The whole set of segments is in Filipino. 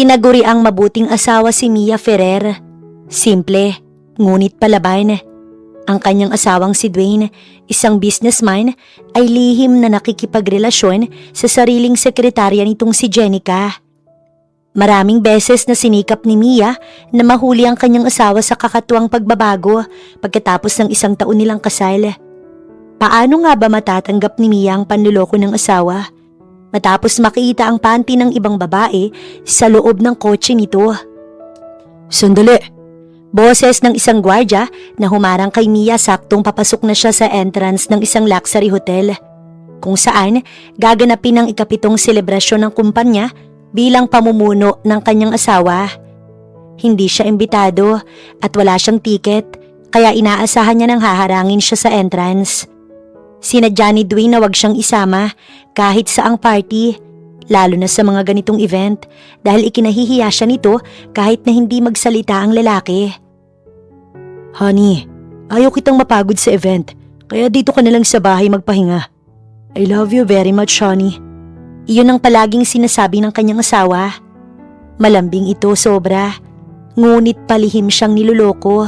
Tinaguri ang mabuting asawa si Mia Ferrer. Simple, ngunit palaban. Ang kanyang asawang si Dwayne, isang businessman, ay lihim na nakikipagrelasyon sa sariling sekretarya nitong si Jenica. Maraming beses na sinikap ni Mia na mahuli ang kanyang asawa sa kakatuwang pagbabago pagkatapos ng 1 taon nilang kasal. Paano nga ba matatanggap ni Mia ang panluloko ng asawa matapos makita ang panty ng ibang babae sa loob ng kotse nito? Sandali! Boses ng isang gwardya na humarang kay Mia saktong papasok na siya sa entrance ng isang luxury hotel kung saan gaganapin ang ika-7 selebrasyon ng kumpanya bilang pamumuno ng kanyang asawa. Hindi siya imbitado at wala siyang tiket kaya inaasahan niya nang haharangin siya sa entrance. Sinadya ni Dwayne na wag siyang isama kahit saang party, lalo na sa mga ganitong event dahil ikinahihiya siya nito kahit na hindi magsalita ang lalaki. Honey, ayaw kitang mapagod sa event kaya dito ka na lang sa bahay magpahinga. I love you very much, honey. Iyon ang palaging sinasabi ng kanyang asawa. Malambing ito sobra, ngunit palihim siyang niloloko.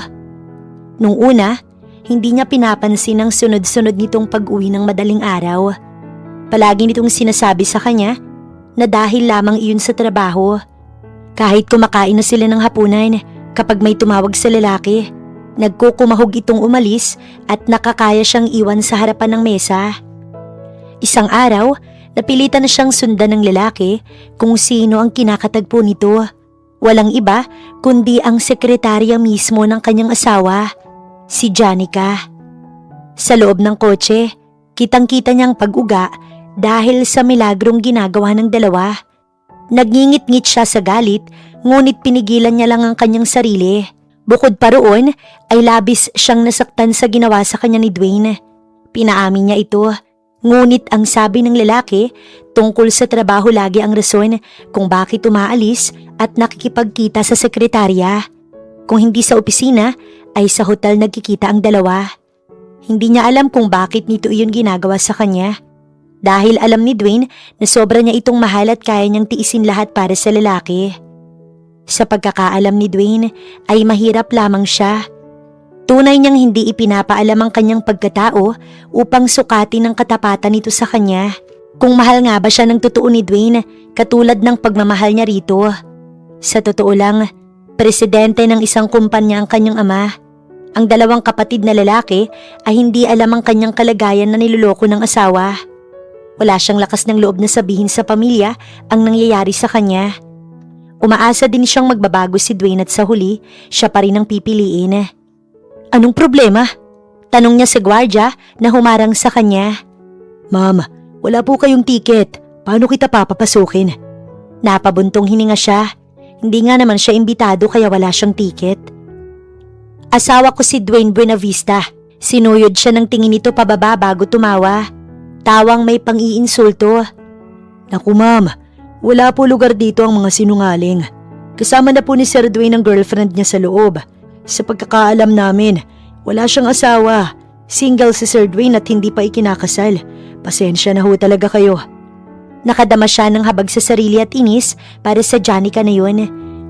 Nung una, hindi niya pinapansin ang sunod-sunod nitong pag-uwi ng madaling araw. Palagi nitong sinasabi sa kanya na dahil lamang iyon sa trabaho. Kahit kumakain na sila ng hapunan, kapag may tumawag sa lalaki, nagkukumahog itong umalis at nakakaya siyang iwan sa harapan ng mesa. Isang araw, napilitan na siyang sundan ng lalaki kung sino ang kinakatagpo nito. Walang iba kundi ang sekretarya mismo ng kanyang asawa, si Jenica. Sa loob ng kotse, kitang-kita niyang pag-uga dahil sa milagrong ginagawa ng dalawa. Nagngingit-ngit siya sa galit ngunit pinigilan niya lang ang kanyang sarili. Bukod pa roon ay labis siyang nasaktan sa ginawa sa kanya ni Dwayne. Pinaamin niya ito. Ngunit ang sabi ng lalaki, tungkol sa trabaho lagi ang rason kung bakit umaalis at nakikipagkita sa sekretarya. Kung hindi sa opisina, ay sa hotel nagkikita ang dalawa. Hindi niya alam kung bakit nito iyon ginagawa sa kanya. Dahil alam ni Dwayne na sobra niya itong mahal at kaya niyang tiisin lahat para sa lalaki. Sa pagkakaalam ni Dwayne ay mahirap lamang siya. Tunay niyang hindi ipinapaalam ang kanyang pagkatao upang sukatin ang katapatan nito sa kanya. Kung mahal nga ba siya ng totoo ni Dwayne katulad ng pagmamahal niya rito. Sa totoo lang, presidente ng isang kumpanya ang kanyang ama. Ang 2 kapatid na lalaki ay hindi alam ang kanyang kalagayan na niloloko ng asawa. Wala siyang lakas ng loob na sabihin sa pamilya ang nangyayari sa kanya. Umaasa din siyang magbabago si Dwayne at sa huli, siya pa rin ang pipiliin. Anong problema? Tanong niya sa gwardya na humarang sa kanya. Ma'am, wala po kayong tiket. Paano kita papapasukin? Napabuntong hininga siya. Hindi nga naman siya imbitado kaya wala siyang tiket. Asawa ko si Dwayne Buenavista. Sinuyod siya ng tingin nito pababa bago tumawa. Tawang may pang-iinsulto. Naku ma'am, wala po lugar dito ang mga sinungaling. Kasama na po ni Sir Dwayne ang girlfriend niya sa loob. Sa pagkakaalam namin, wala siyang asawa. Single si Sir Dwayne at hindi pa ikinakasal. Pasensya na ho talaga kayo. Nakadama siya ng habag sa sarili at inis para sa Jenica na yun.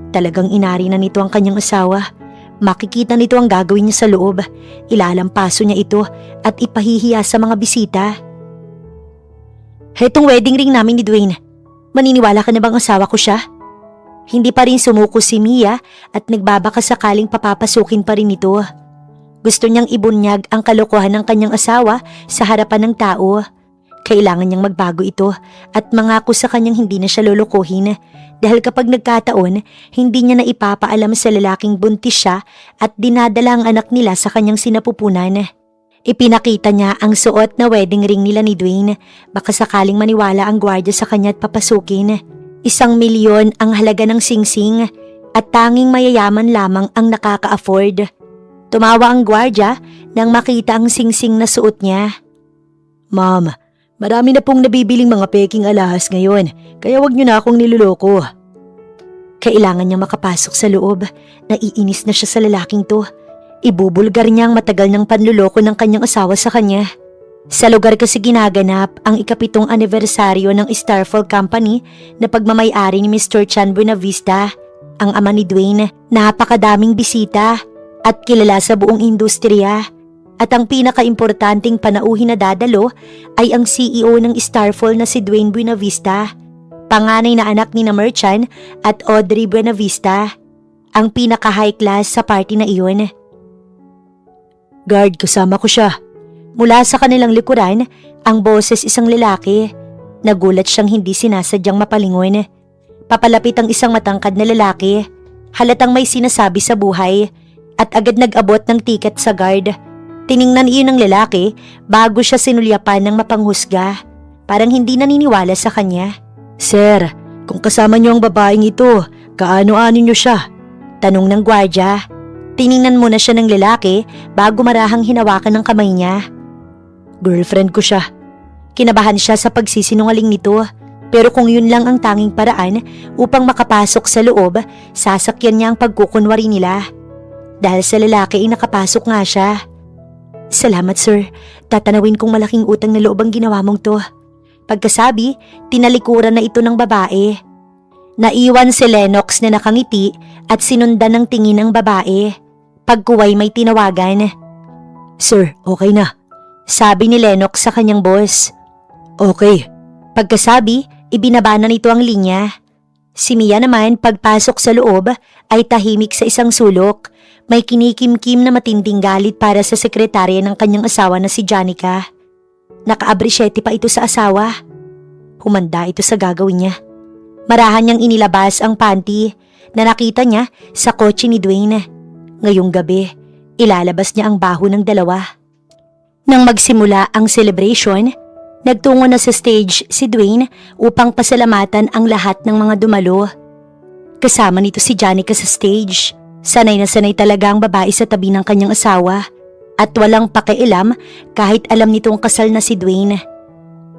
Talagang inari na nito ang kanyang asawa. Makikita nito ang gagawin niya sa loob. Ilalampaso niya ito at ipahihiya sa mga bisita. Hetong wedding ring namin ni Dwayne. Maniniwala ka na bang asawa ko siya? Hindi pa rin sumuko si Mia at nagbabaka sakaling papapasukin pa rin ito. Gusto niyang ibunyag ang kalokohan ng kanyang asawa sa harapan ng tao. Kailangan niyang magbago ito at mangako sa kanyang hindi na siya lolokohin dahil kapag nagkataon, hindi niya na ipapaalam sa lalaking buntis siya at dinadala ang anak nila sa kanyang sinapupunan. Ipinakita niya ang suot na wedding ring nila ni Dwayne, baka sakaling maniwala ang gwardiya sa kanya at papasukin. 1,000,000 ang halaga ng singsing at tanging mayayaman lamang ang nakaka-afford. Tumawa ang gwardiya nang makita ang singsing na suot niya. Ma'am, marami na pong nabibiling mga peking alahas ngayon, kaya wag niyo na akong niloloko. Kailangan niyang makapasok sa loob. Naiinis na siya sa lalaking to. Ibubulgar niya ang matagal ng panluloko ng kanyang asawa sa kanya. Sa lugar kasi ginaganap ang ika-7 anibersaryo ng Starfall Company na pagmamay-ari ni Mr. Chan Buenavista, ang ama ni Dwayne. Napakadaming bisita at kilala sa buong industriya. At ang pinaka-importanting panauhin na dadalo ay ang CEO ng Starfall na si Dwayne Buenavista, panganay na anak ni na Merchan at Audrey Buenavista, ang pinaka-high class sa party na iyon. Guard, kasama ko siya. Mula sa kanilang likuran, ang boses isang lalaki. Nagulat siyang hindi sinasadyang mapalingon. Papalapit ang isang matangkad na lalaki. Halatang may sinasabi sa buhay at agad nag-abot ng tiket sa guard. Tiningnan iyon ng lalaki bago siya sinulyapan ng mapanghusga. Parang hindi naniniwala sa kanya. Sir, kung kasama niyo ang babaeng ito, kaano-ano niyo siya? Tanong ng gwardya. Tiningnan muna siya ng lalaki bago marahang hinawakan ng kamay niya. Girlfriend ko siya. Kinabahan siya sa pagsisinungaling nito, pero kung yun lang ang tanging paraan upang makapasok sa loob, sasakyan niya ang pagkukunwari nila. Dahil sa lalaki ay nakapasok nga siya. Salamat sir, tatanawin kong malaking utang na loob ang ginawa mong to. Pagkasabi, tinalikuran na ito ng babae. Naiwan si Lennox na nakangiti at sinundan ng tingin ng babae. Pagkuway may tinawagan. Sir, okay na. Sabi ni Lennox sa kanyang boss. Okay. Pagkasabi, ibinaba na nito ang linya. Si Mia naman pagpasok sa loob ay tahimik sa isang sulok. May kinikimkim na matinding galit para sa sekretarya ng kanyang asawa na si Janica. Naka-abrisyete pa ito sa asawa. Humanda ito sa gagawin niya. Marahan niyang inilabas ang panty na nakita niya sa kotse ni Dwayne. Ngayong gabi, ilalabas niya ang baho ng dalawa. Nang magsimula ang celebration, nagtungo na sa stage si Dwayne upang pasalamatan ang lahat ng mga dumalo. Kasama nito si Janica sa stage. Sanay na sanay talaga ang babae sa tabi ng kanyang asawa at walang pakialam kahit alam nitong kasal na si Dwayne.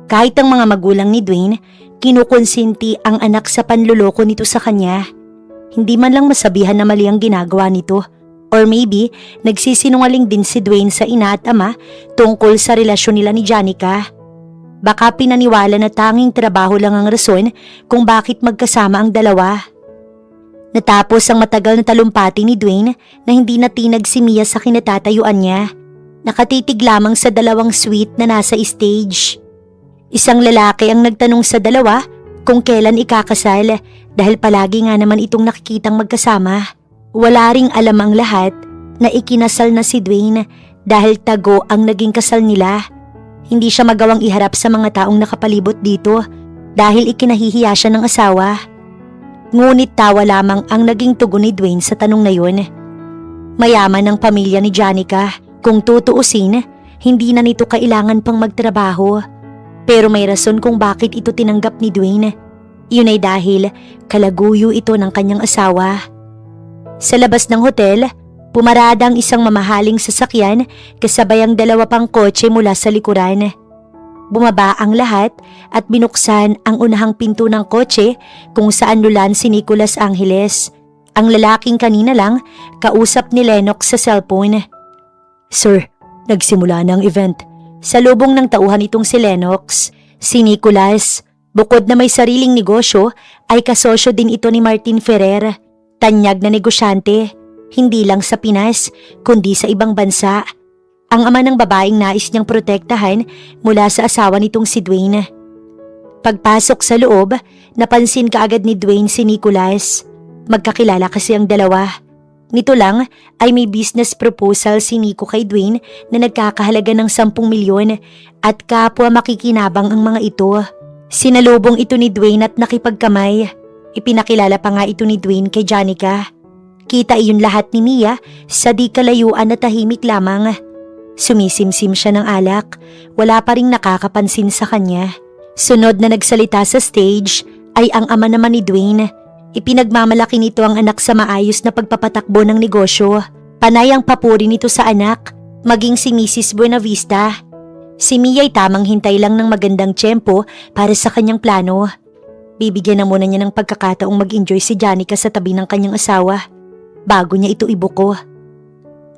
Kahit ang mga magulang ni Dwayne, kinukonsinti ang anak sa panluloko nito sa kanya. Hindi man lang masabihan na mali ang ginagawa nito. Or maybe, nagsisinungaling din si Dwayne sa ina at ama tungkol sa relasyon nila ni Janica. Baka pinaniwala na tanging trabaho lang ang rason kung bakit magkasama ang dalawa. Natapos ang matagal na talumpati ni Dwayne na hindi natinag si Mia sa kinatatayuan niya. Nakatitig lamang sa dalawang suite na nasa stage. Isang lalaki ang nagtanong sa dalawa kung kailan ikakasal dahil palagi nga naman itong nakikitang magkasama. Wala ring alam ang lahat na ikinasal na si Dwayne dahil tago ang naging kasal nila. Hindi siya magawang iharap sa mga taong nakapalibot dito dahil ikinahihiya siya ng asawa. Ngunit tawa lamang ang naging tugon ni Dwayne sa tanong na yun. Mayaman ang pamilya ni Janica. Kung tutuusin, hindi na nito kailangan pang magtrabaho. Pero may rason kung bakit ito tinanggap ni Dwayne. Yun ay dahil kalaguyo ito ng kanyang asawa. Sa labas ng hotel, pumarada ang isang mamahaling sasakyan kasabay ang dalawa pang kotse mula sa likuran. Bumaba ang lahat at binuksan ang unahang pinto ng kotse kung saan lulan si Nicholas Angeles, ang lalaking kanina lang kausap ni Lennox sa cellphone. Sir, nagsimula na ang event. Sa lubong ng tauhan itong si Lennox, si Nicholas, bukod na may sariling negosyo, ay kasosyo din ito ni Martin Ferrer. Tanyag na negosyante, hindi lang sa Pinas, kundi sa ibang bansa. Ang ama ng babaeng nais niyang protektahan mula sa asawa nitong si Dwayne. Pagpasok sa loob, napansin kaagad ni Dwayne si Nicholas. Magkakilala kasi ang dalawa. Nito lang ay may business proposal si Nico kay Dwayne na nagkakahalaga ng 10 milyon at kapwa makikinabang ang mga ito. Sinalubong ito ni Dwayne at nakipagkamay. Ipinakilala pa nga ito ni Dwayne kay Janica. Kita iyon lahat ni Mia sa di kalayuan na tahimik lamang. Sumisimsim siya ng alak, wala pa ring nakakapansin sa kanya. Sunod na nagsalita sa stage ay ang ama naman ni Dwayne. Ipinagmamalaki nito ang anak sa maayos na pagpapatakbo ng negosyo. Panay ang papuri nito sa anak, maging si Mrs. Buenavista. Si Mia ay tamang hintay lang ng magandang tiyempo para sa kanyang plano. Bibigyan na muna niya ng pagkakataong mag-enjoy si Janica sa tabi ng kanyang asawa bago niya ito ibuko.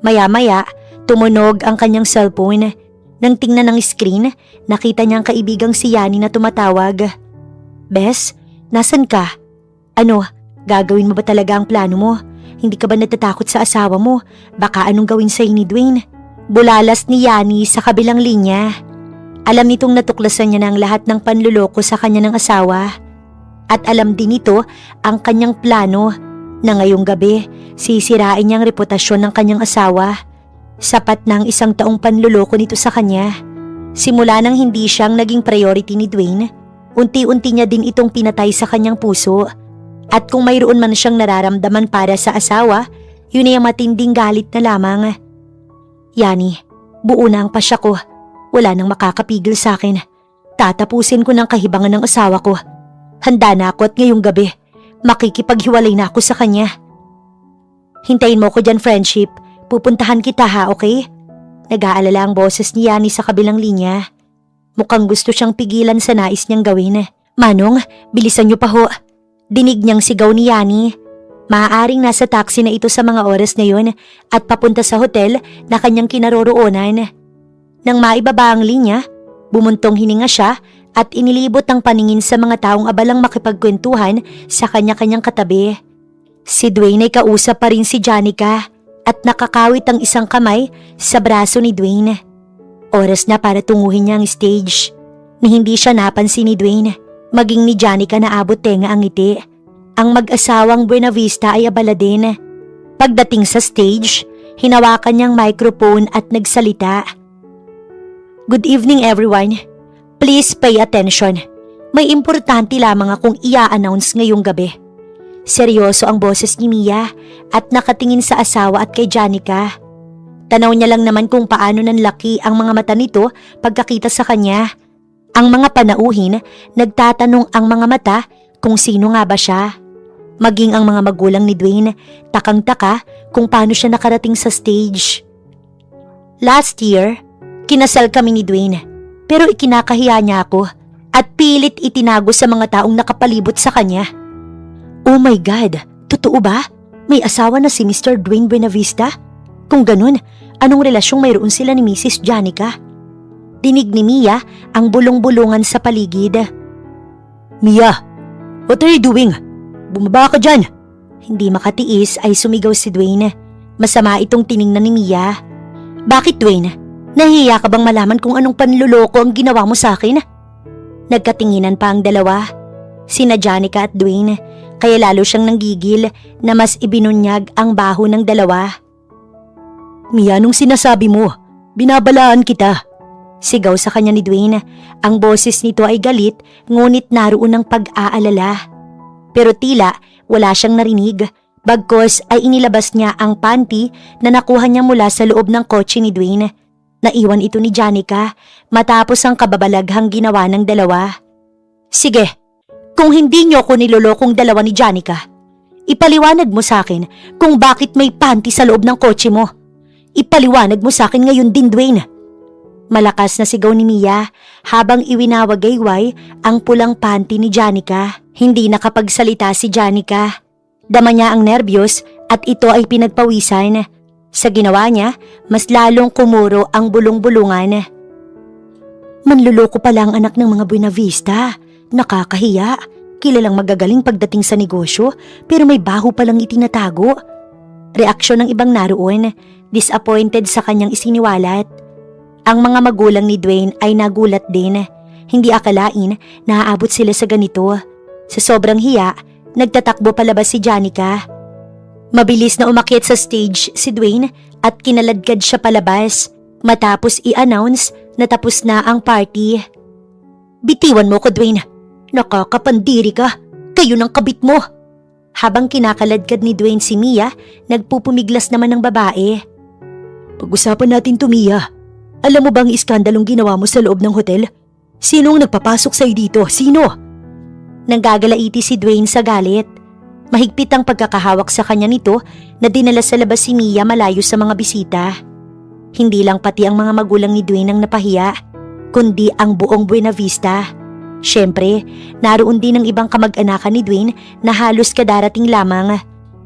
Maya-maya, tumunog ang kanyang cellphone. Nang tingnan ng screen, nakita niya ang kaibigang si Yani na tumatawag. Bes, nasan ka? Ano, gagawin mo ba talaga ang plano mo? Hindi ka ba natatakot sa asawa mo? Baka anong gawin sa'yo ni Dwayne? Bulalas ni Yani sa kabilang linya. Alam nitong natuklasan niya na ang lahat ng panluloko sa kanya ng asawa. At alam din nito ang kanyang plano na ngayong gabi sisirain niya ang reputasyon ng kanyang asawa. Sapat na ang 1 taong panluloko nito sa kanya. Simula nang hindi siyang naging priority ni Dwayne, unti-unti niya din itong pinatay sa kanyang puso. At kung mayroon man siyang nararamdaman para sa asawa, yun ay ang matinding galit na lamang. Yani, buo na ang pasya ko. Wala nang makakapigil sa akin. Tatapusin ko ng kahibangan ng asawa ko. Handa na ako at ngayong gabi, makikipaghiwalay na ako sa kanya. Hintayin mo ko dyan, friendship. Pupuntahan kita ha, okay? Nag-aalala ang boses ni Yani sa kabilang linya. Mukhang gusto siyang pigilan sa nais niyang gawin. Manong, bilisan niyo pa ho. Dinig niyang sigaw ni Yani. Maaaring nasa taxi na ito sa mga oras na yun at papunta sa hotel na kanyang kinaroroonan. Nang maibaba ang linya, bumuntong hininga siya at inilibot ang paningin sa mga taong abalang makipagkwentuhan sa kanya-kanyang katabi. Si Dwayne ay kausap pa rin si Janica at nakakawit ang isang kamay sa braso ni Dwayne. Oras na para tunguhin niya ang stage. Ni hindi siya napansin ni Dwayne, maging ni Janica na abot tenga ang ngiti. Ang mag-asawang Buenavista ay abala din. Pagdating sa stage, hinawakan niyang microphone at nagsalita. Good evening everyone. Please pay attention. May importante lamang akong i-announce ngayong gabi. Seryoso ang boses ni Mia at nakatingin sa asawa at kay Janica. Tanaw niya lang naman kung paano nanlaki ang mga mata nito pagkakita sa kanya. Ang mga panauhin, nagtatanong ang mga mata kung sino nga ba siya. Maging ang mga magulang ni Dwayne, takang-taka kung paano siya nakarating sa stage. Last year, kinasal kami ni Dwayne pero ikinakahiya niya ako at pilit itinago sa mga taong nakapalibot sa kanya. Oh my God, totoo ba? May asawa na si Mr. Dwayne Buenavista? Kung ganun, anong relasyong mayroon sila ni Mrs. Janica? Dinig ni Mia ang bulong-bulungan sa paligid. Mia, what are you doing? Bumaba ka dyan! Hindi makatiis ay sumigaw si Dwayne. Masama itong tiningnan ni Mia. Bakit Dwayne? Nahihiya ka bang malaman kung anong panluloko ang ginawa mo sa akin? Nagkatinginan pa ang dalawa. Sina Janica at Dwayne. Kaya lalo siyang nanggigil na mas ibinunyag ang baho ng dalawa. Mia, anong sinasabi mo? Binabalaan kita. Sigaw sa kanya ni Dwayne. Ang boses nito ay galit ngunit naroon ng pag-aalala. Pero tila wala siyang narinig. Bagkos ay inilabas niya ang panty na nakuha niya mula sa loob ng kotse ni Dwayne. Naiwan ito ni Janica matapos ang kababalaghang ginawa ng dalawa. Sige. Kung hindi niyo ako nilolokong dalawa ni Janica, ipaliwanag mo sa akin kung bakit may panty sa loob ng kotse mo. Ipaliwanag mo sa akin ngayon din, Dwayne. Malakas na sigaw ni Mia habang iwinawagayway ang pulang panty ni Janica. Hindi nakapagsalita si Janica. Dama niya ang nerbiyos at ito ay pinagpawisan. Sa ginawa niya, mas lalong kumuro ang bulong-bulungan. Manluloko pala ang anak ng mga Buenavista. Nakakahiya. Kilalang magagaling pagdating sa negosyo pero may baho palang itinatago. Reaksyon ng ibang naroon, disappointed sa kanyang isiniwalat. Ang mga magulang ni Dwayne ay nagulat din. Hindi akalain na aabot sila sa ganito. Sa sobrang hiya, nagtatakbo palabas si Janica. Mabilis na umakyat sa stage si Dwayne at kinaladkad siya palabas matapos i-announce na tapos na ang party. Bitiwan mo ko, Dwayne. Nakakapandiri ka. Kayo ng kabit mo. Habang kinakaladkad ni Dwayne si Mia, nagpupumiglas naman ng babae. Pag-usapan natin to, Mia. Alam mo bang iskandalong ginawa mo sa loob ng hotel? Sinong nagpapasok sa'yo dito? Sino? Nanggagalaiti si Dwayne sa galit. Mahigpit ang pagkakahawak sa kanya nito na dinala sa labas si Mia malayo sa mga bisita. Hindi lang pati ang mga magulang ni Dwayne ang napahiya, kundi ang buong Buenavista. Siyempre, naroon din ang ibang kamag-anakan ni Dwayne na halos kadarating lamang.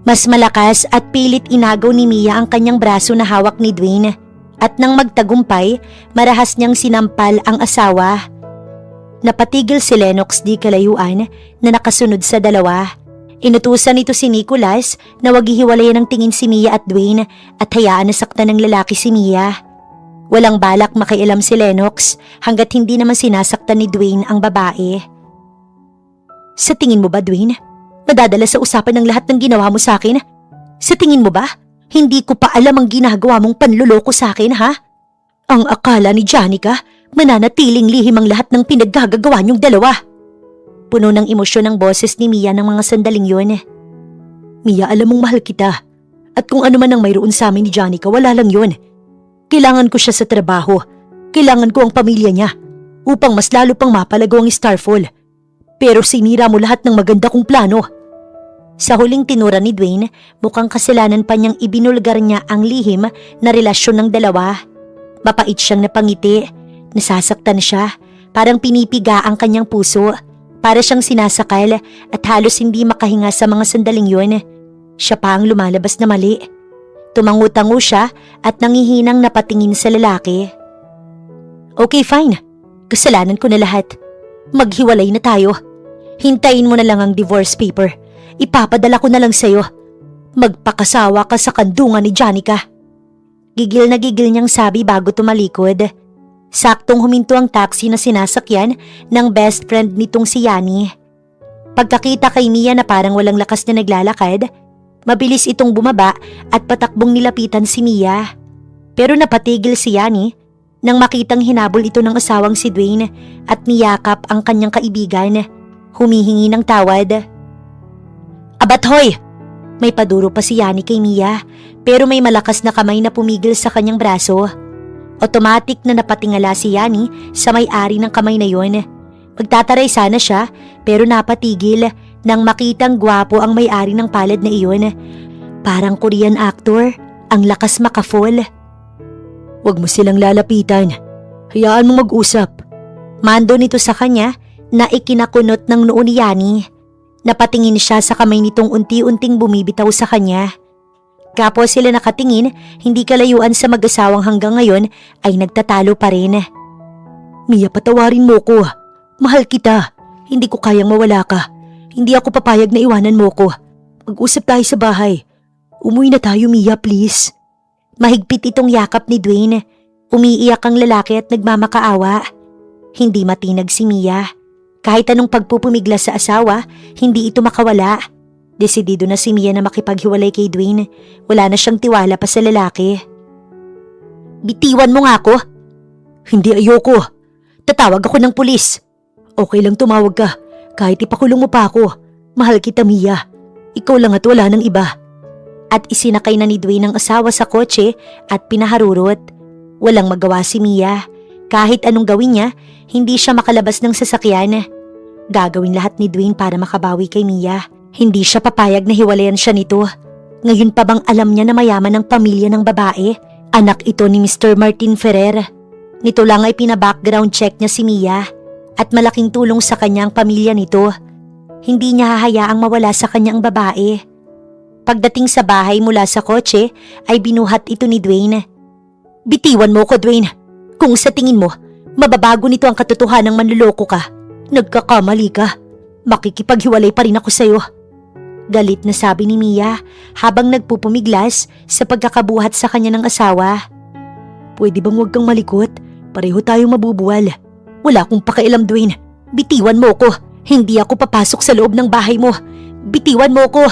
Mas malakas at pilit inagaw ni Mia ang kanyang braso na hawak ni Dwayne At nang magtagumpay, marahas niyang sinampal ang asawa. Napatigil si Lennox di kalayuan na nakasunod sa dalawa. Inutusan nito si Nicholas na wag hiwalayan ng tingin si Mia at Dwayne at hayaan na saktan ng lalaki si Mia. Walang balak makialam si Lennox hanggat hindi naman sinasaktan ni Dwayne ang babae. Sa tingin mo ba, Dwayne? Madadala sa usapan ng lahat ng ginawa mo sa akin? Sa tingin mo ba? Hindi ko pa alam ang ginagawa mong panluloko sa akin, ha? Ang akala ni Janica, mananatiling lihim ang lahat ng pinaggagawa niyong dalawa. Puno ng emosyon ang boses ni Mia ng mga sandaling yun. Mia, alam mong mahal kita. At kung ano man ang mayroon sa amin ni Janica, wala lang yun. Kailangan ko siya sa trabaho. Kailangan ko ang pamilya niya upang mas lalo pang mapalago ang Starfall. Pero sinira mo lahat ng maganda kong plano. Sa huling tinura ni Dwayne, mukhang kasalanan pa niyang ibinulgar niya ang lihim na relasyon ng dalawa. Mapait siyang napangiti. Nasasaktan siya. Parang pinipiga ang kanyang puso. Para siyang sinasakal at halos hindi makahinga sa mga sandaling yun. Siya pa ang lumalabas na mali. Tumangu-tango siya at nangihinang napatingin sa lalaki. Okay, fine. Kasalanan ko na lahat. Maghiwalay na tayo. Hintayin mo na lang ang divorce paper. Ipapadala ko na lang sa'yo. Magpakasawa ka sa kandungan ni Janica. Gigil na gigil niyang sabi bago tumalikod. Saktong huminto ang taxi na sinasakyan ng best friend nitong si Yani. Pagkakita kay Mia na parang walang lakas na naglalakad, mabilis itong bumaba at patakbong nilapitan si Mia. Pero napatigil si Yani nang makitang hinabol ito ng asawang si Dwayne at niyakap ang kanyang kaibigan, humihingi ng tawad. Abat hoy! May paduro pa si Yani kay Mia pero may malakas na kamay na pumigil sa kanyang braso. Automatic na napatingala si Yani sa may-ari ng kamay na yon. Magtataray sana siya pero napatigil nang makitang gwapo ang may-ari ng palad na iyon. Parang Korean actor, ang lakas makafall. Huwag mo silang lalapitan. Hayaan mo mag-usap. Mando nito sa kanya na ikinakunot ng noo ni Yani. Napatingin siya sa kamay nitong unti-unting bumibitaw sa kanya. Kapwa sila nakatingin, hindi kalayuan sa mag-asawang hanggang ngayon ay nagtatalo pa rin. Mia, patawarin mo ko. Mahal kita. Hindi ko kayang mawala ka. Hindi ako papayag na iwanan mo ko. Mag-usap tayo sa bahay. Umuwi na tayo, Mia, please. Mahigpit itong yakap ni Dwayne. Umiiyak ang lalaki at nagmamakaawa. Hindi matinag si Mia. Kahit anong pagpupumigla sa asawa, hindi ito makawala. Desidido na si Mia na makipaghiwalay kay Dwayne. Wala na siyang tiwala pa sa lalaki. Bitiwan mo nga ako. Hindi, ayoko. Tatawag ako ng pulis. Okay lang tumawag ka. Kahit ipakulong mo pa ako. Mahal kita, Mia. Ikaw lang at wala ng iba. At isinakay na ni Dwayne ang asawa sa kotse at pinaharurot. Walang magawa si Mia. Kahit anong gawin niya, hindi siya makalabas ng sasakyan. Gagawin lahat ni Dwayne para makabawi kay Mia. Hindi siya papayag na hiwalayan siya nito. Ngayon pa bang alam niya na mayaman ang pamilya ng babae? Anak ito ni Mr. Martin Ferrer. Nito lang ay pina-background check niya si Mia at malaking tulong sa kanya ang pamilya nito. Hindi niya hahayaang mawala sa kanya ang babae. Pagdating sa bahay mula sa kotse ay binuhat ito ni Dwayne. Bitiwan mo ko, Dwayne. Kung sa tingin mo, mababago nito ang katotohanang manluloko ka, nagkakamali ka. Makikipaghiwalay pa rin ako sa'yo. Galit na sabi ni Mia habang nagpupumiglas sa pagkakabuhat sa kanya ng asawa. Pwede bang huwag kang malikot? Pareho tayong mabubuwal. Wala akong pakialam, Dwayne. Bitiwan mo ko. Hindi ako papasok sa loob ng bahay mo. Bitiwan mo ko.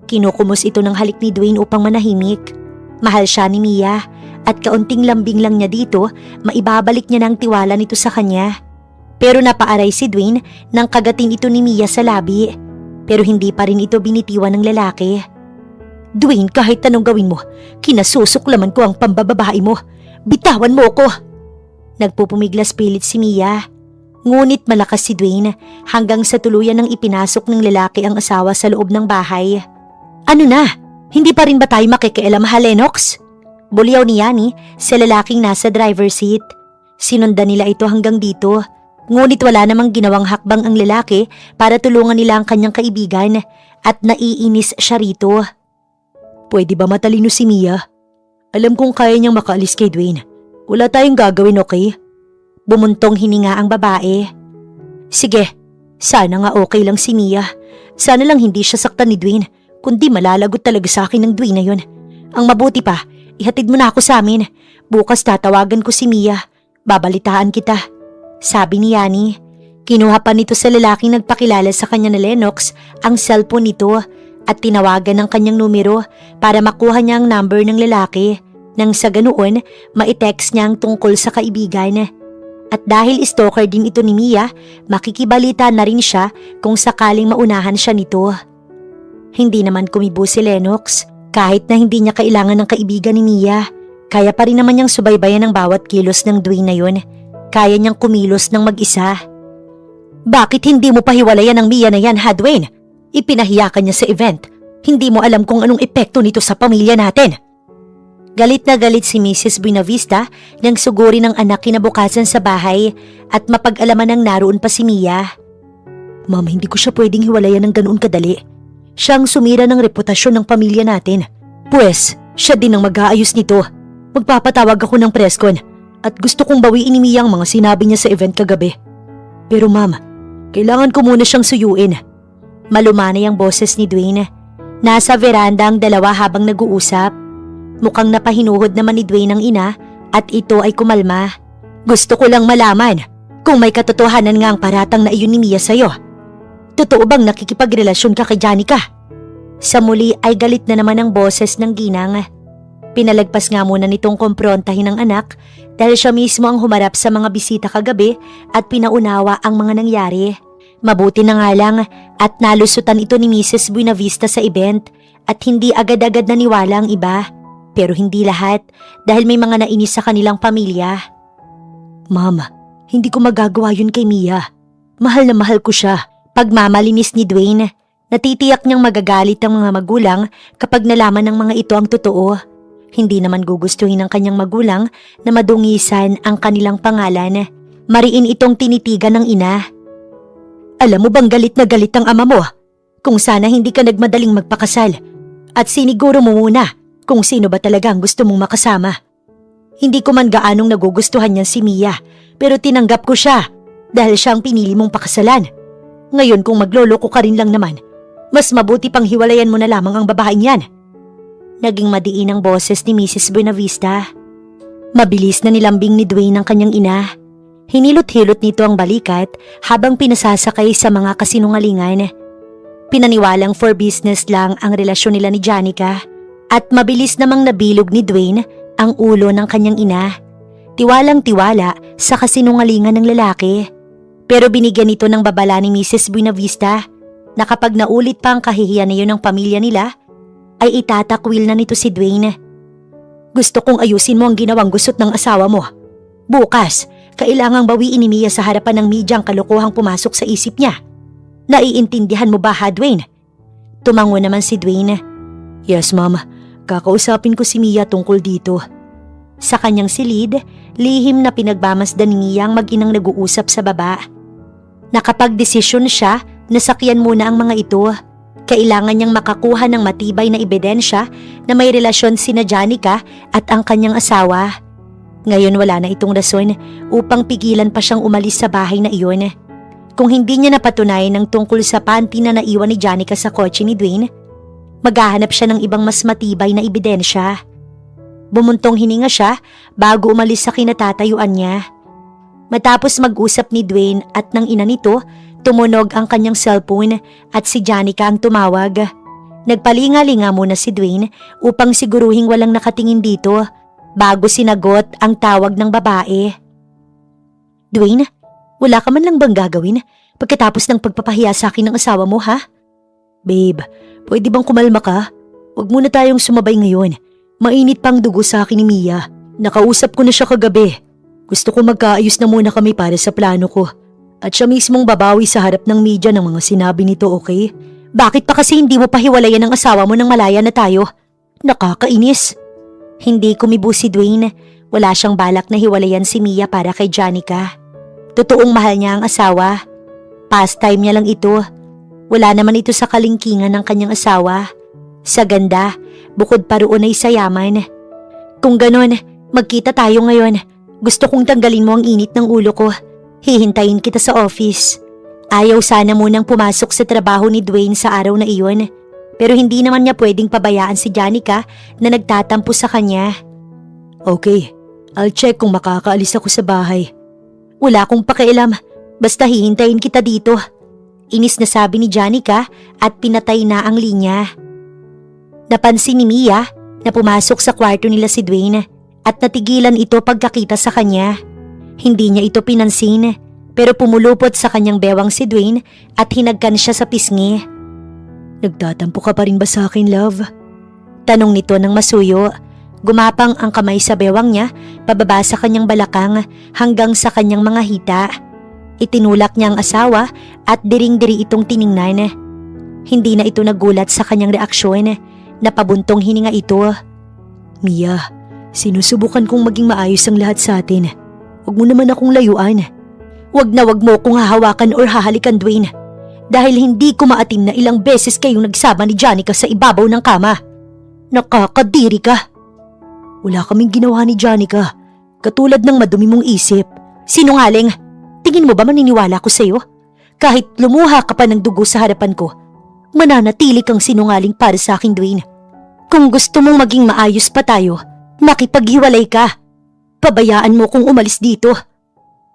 Kinukumos ito ng halik ni Dwayne upang manahimik. Mahal siya ni Mia at kaunting lambing lang niya dito, maibabalik niya ng tiwala nito sa kanya. Pero napaaray si Dwayne nang kagatin ito ni Mia sa labi. Pero hindi pa rin ito binitiwan ng lalaki. Dwayne, kahit anong gawin mo, kinasusuklaman ko ang pambababae mo. Bitawan mo ko. Nagpupumiglas pilit si Mia. Ngunit malakas si Dwayne hanggang sa tuluyan ng ipinasok ng lalaki ang asawa sa loob ng bahay. Ano na? Hindi pa rin ba tayo makikialam, ha, Lennox? Bulyaw ni Yani sa lalaking nasa driver's seat. Sinundan nila ito hanggang dito. Ngunit wala namang ginawang hakbang ang lalaki para tulungan nila ang kanyang kaibigan at naiinis siya rito. Pwede ba matalino si Mia? Alam kong kaya niyang makaalis kay Dwayne. Wala tayong gagawin, okay? Bumuntong hininga ang babae. Sige, sana nga okay lang si Mia. Sana lang hindi siya saktan ni Dwayne, kundi malalagot talaga sa akin ng Dwayne na yun. Ang mabuti pa, ihatid mo na ako sa amin. Bukas tatawagan ko si Mia. Babalitaan kita. Sabi ni Yani. Kinuha pa nito sa lalaking nagpakilala sa kanya na Lennox ang cellphone nito at tinawagan ng kanyang numero para makuha niya ang number ng lalaki nang sa ganoon ma-text niya ang tungkol sa kaibigan. At dahil stalker din ito ni Mia, makikibalita na rin siya kung sakaling maunahan siya nito. Hindi naman kumibo si Lennox kahit na hindi niya kailangan ng kaibigan ni Mia. Kaya pa rin naman niyang subaybayan ang bawat kilos ng Dwayne na yun. Kaya niyang kumilos ng mag-isa. Bakit hindi mo pahiwalayan ang Mia na yan, ha, Dwayne? Ipinahiya ka niya sa event. Hindi mo alam kung anong epekto nito sa pamilya natin. Galit na galit si Mrs. Buenavista nang suguri ng anak kinabukasan sa bahay at mapag-alaman ng naroon pa si Mia. Ma'am, hindi ko siya pwedeng hiwalayan ng ganoon kadali. Siyang sumira ng reputasyon ng pamilya natin. Pwes, siya din ang mag-aayos nito. Magpapatawag ako ng presscon at gusto kong bawiin ni Mia ang mga sinabi niya sa event kagabi. Pero ma'am, kailangan ko muna siyang suyuin. Malumanay ang boses ni Dwayne. Nasa veranda ang dalawa habang nag-uusap. Mukhang napahinuhod naman ni Dwayne ang ina at ito ay kumalma. Gusto ko lang malaman kung may katotohanan nga ang paratang na iyon ni Mia sa'yo. Totoo bang nakikipagrelasyon ka kay Janica? Sa muli ay galit na naman ang boses ng ginang. Pinalagpas nga muna nitong komprontahin ng anak dahil siya mismo ang humarap sa mga bisita kagabi at pinaunawa ang mga nangyari. Mabuti na nga lang at nalusutan ito ni Mrs. Buenavista sa event at hindi agad-agad naniwala ang iba. Pero hindi lahat dahil may mga nainis sa kanilang pamilya. Mama, hindi ko magagawa yun kay Mia. Mahal na mahal ko siya. Pagmamalinis ni Dwayne, natitiyak niyang magagalit ang mga magulang kapag nalaman ng mga ito ang totoo. Hindi naman gugustuhin ng kanyang magulang na madungisan ang kanilang pangalan. Mariin itong tinitigan ng ina. Alam mo bang galit na galit ang ama mo? Kung sana hindi ka nagmadaling magpakasal. At siniguro mo muna kung sino ba talaga ang gusto mong makasama. Hindi ko man gaanong nagugustuhan niyan si Mia, pero tinanggap ko siya dahil siya ang pinili mong pakasalan. Ngayon kung magloloko ka rin lang naman, mas mabuti pang hiwalayan mo na lamang ang babaeng yan. Naging madiin ang boses ni Mrs. Buenavista. Mabilis na nilambing ni Dwayne ang kanyang ina. Hinilot-hilot nito ang balikat habang pinasasakay sa mga kasinungalingan. Pinaniwalang for business lang ang relasyon nila ni Janica. At mabilis namang nabilog ni Dwayne ang ulo ng kanyang ina. Tiwalang-tiwala sa kasinungalingan ng lalaki. Pero binigyan ito ng babala ni Mrs. Buenavista na kapag naulit pa ang kahihiyan na yun ng pamilya nila, ay itatakwil na nito si Dwayne. Gusto kong ayusin mo ang ginawang gusot ng asawa mo. Bukas, kailangang bawiin ni Mia sa harapan ng media ang kalokohang pumasok sa isip niya. Naiintindihan mo ba, ha, Dwayne? Tumango naman si Dwayne. Yes, ma'am. Kakausapin ko si Mia tungkol dito. Sa kanyang silid, lihim na pinagmamasdan ni Mia ang mag-inang nag-uusap sa baba. Nakapagdesisyon siya na sakyan muna ang mga ito. Kailangan niyang makakuha ng matibay na ebidensya na may relasyon sina Janica at ang kanyang asawa. Ngayon wala na itong rason upang pigilan pa siyang umalis sa bahay na iyon. Kung hindi niya napatunayan ng tungkol sa panty na naiwan ni Janica sa kotse ni Dwayne, maghahanap siya ng ibang mas matibay na ebidensya. Bumuntong hininga siya bago umalis sa kinatatayuan niya. Matapos mag-usap ni Dwayne at ng ina nito, tumunog ang kanyang cellphone at si Janica ang tumawag. Nagpalinga-linga muna si Dwayne upang siguruhing walang nakatingin dito bago sinagot ang tawag ng babae. Dwayne, wala ka man lang bang gagawin pagkatapos ng pagpapahiya sa akin ng asawa mo, ha? Babe, pwede bang kumalma ka? Huwag muna tayong sumabay ngayon. Mainit pang dugo sa akin ni Mia. Nakausap ko na siya kagabi. Gusto ko magkaayos na muna kami para sa plano ko. At siya mismong babawi sa harap ng media ng mga sinabi nito, okay? Bakit pa kasi hindi mo pahiwalayan ang asawa mo nang malaya na tayo? Nakakainis. Hindi kumibo si Dwayne. Wala siyang balak na hiwalayan si Mia para kay Janica. Totoong mahal niya ang asawa. Pastime niya lang ito. Wala naman ito sa kalingkingan ng kanyang asawa. Sa ganda, bukod pa roon ay sa yaman. Kung ganon, magkita tayo ngayon. Gusto kong tanggalin mo ang init ng ulo ko. Hihintayin kita sa office. Ayaw sana munang pumasok sa trabaho ni Dwayne sa araw na iyon. Pero hindi naman niya pwedeng pabayaan si Janica na nagtatampo sa kanya. Okay, I'll check kung makakaalis ako sa bahay. Wala akong pakialam, basta hihintayin kita dito. Inis na sabi ni Janica at pinatay na ang linya. Napansin ni Mia na pumasok sa kwarto nila si Dwayne at natigilan ito pagkakita sa kanya. Hindi niya ito pinansin pero pumulupot sa kanyang bewang si Dwayne at hinagkan siya sa pisngi. Nagtatampo ka pa rin ba sa akin, love? Tanong nito ng masuyo. Gumapang ang kamay sa bewang niya pababa sa kanyang balakang hanggang sa kanyang mga hita. Itinulak niya ang asawa at diring-diri itong tiningnan. Hindi na ito nagulat sa kanyang reaksyon. Napabuntong hininga ito. Mia, sinusubukan kong maging maayos ang lahat sa atin. Huwag mo naman akong layuan. Huwag mo akong hahawakan or hahalikan, Dwayne. Dahil hindi ko maatim na ilang beses kayong nagsama ni Janica sa ibabaw ng kama. Nakakadiri ka. Wala kaming ginawa ni Janica. Katulad ng madumi mong isip. Sinungaling. Tingin mo ba maniniwala ko sa'yo? Kahit lumuha ka pa ng dugo sa harapan ko, mananatili kang sinungaling para sa akin, Dwayne. Kung gusto mong maging maayos pa tayo, makipaghiwalay ka. Pabayaan mo kung umalis dito.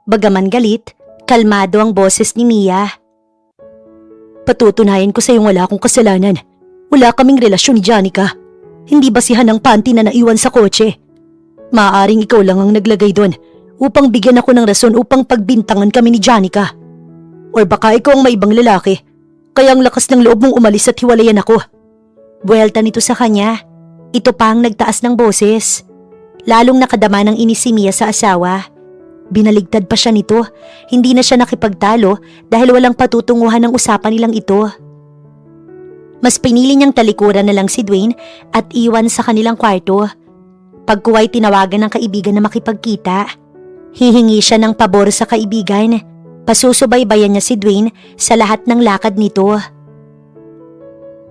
Bagaman galit, kalmado ang boses ni Mia. Patutunayan ko sa'yong wala akong kasalanan. Wala kaming relasyon ni Janica. Hindi basihan ng panty na naiwan sa kotse. Maaaring ikaw lang ang naglagay doon upang bigyan ako ng rason upang pagbintangan kami ni Janica. Or baka ikaw ang may ibang lalaki, kaya ang lakas ng loob mong umalis at hiwalayan ako. Buwelta nito sa kanya. Ito pa ang nagtaas ng boses. Lalong nakadama ng inis si Mia sa asawa. Binaligtad pa siya nito. Hindi na siya nakipagtalo dahil walang patutunguhan ng usapan nilang ito. Mas pinili niyang talikuran na lang si Dwayne at iwan sa kanilang kwarto. Pagkuwa'y tinawagan ng kaibigan na makipagkita. Hihingi siya ng pabor sa kaibigan. Pasusubaybayan niya si Dwayne sa lahat ng lakad nito.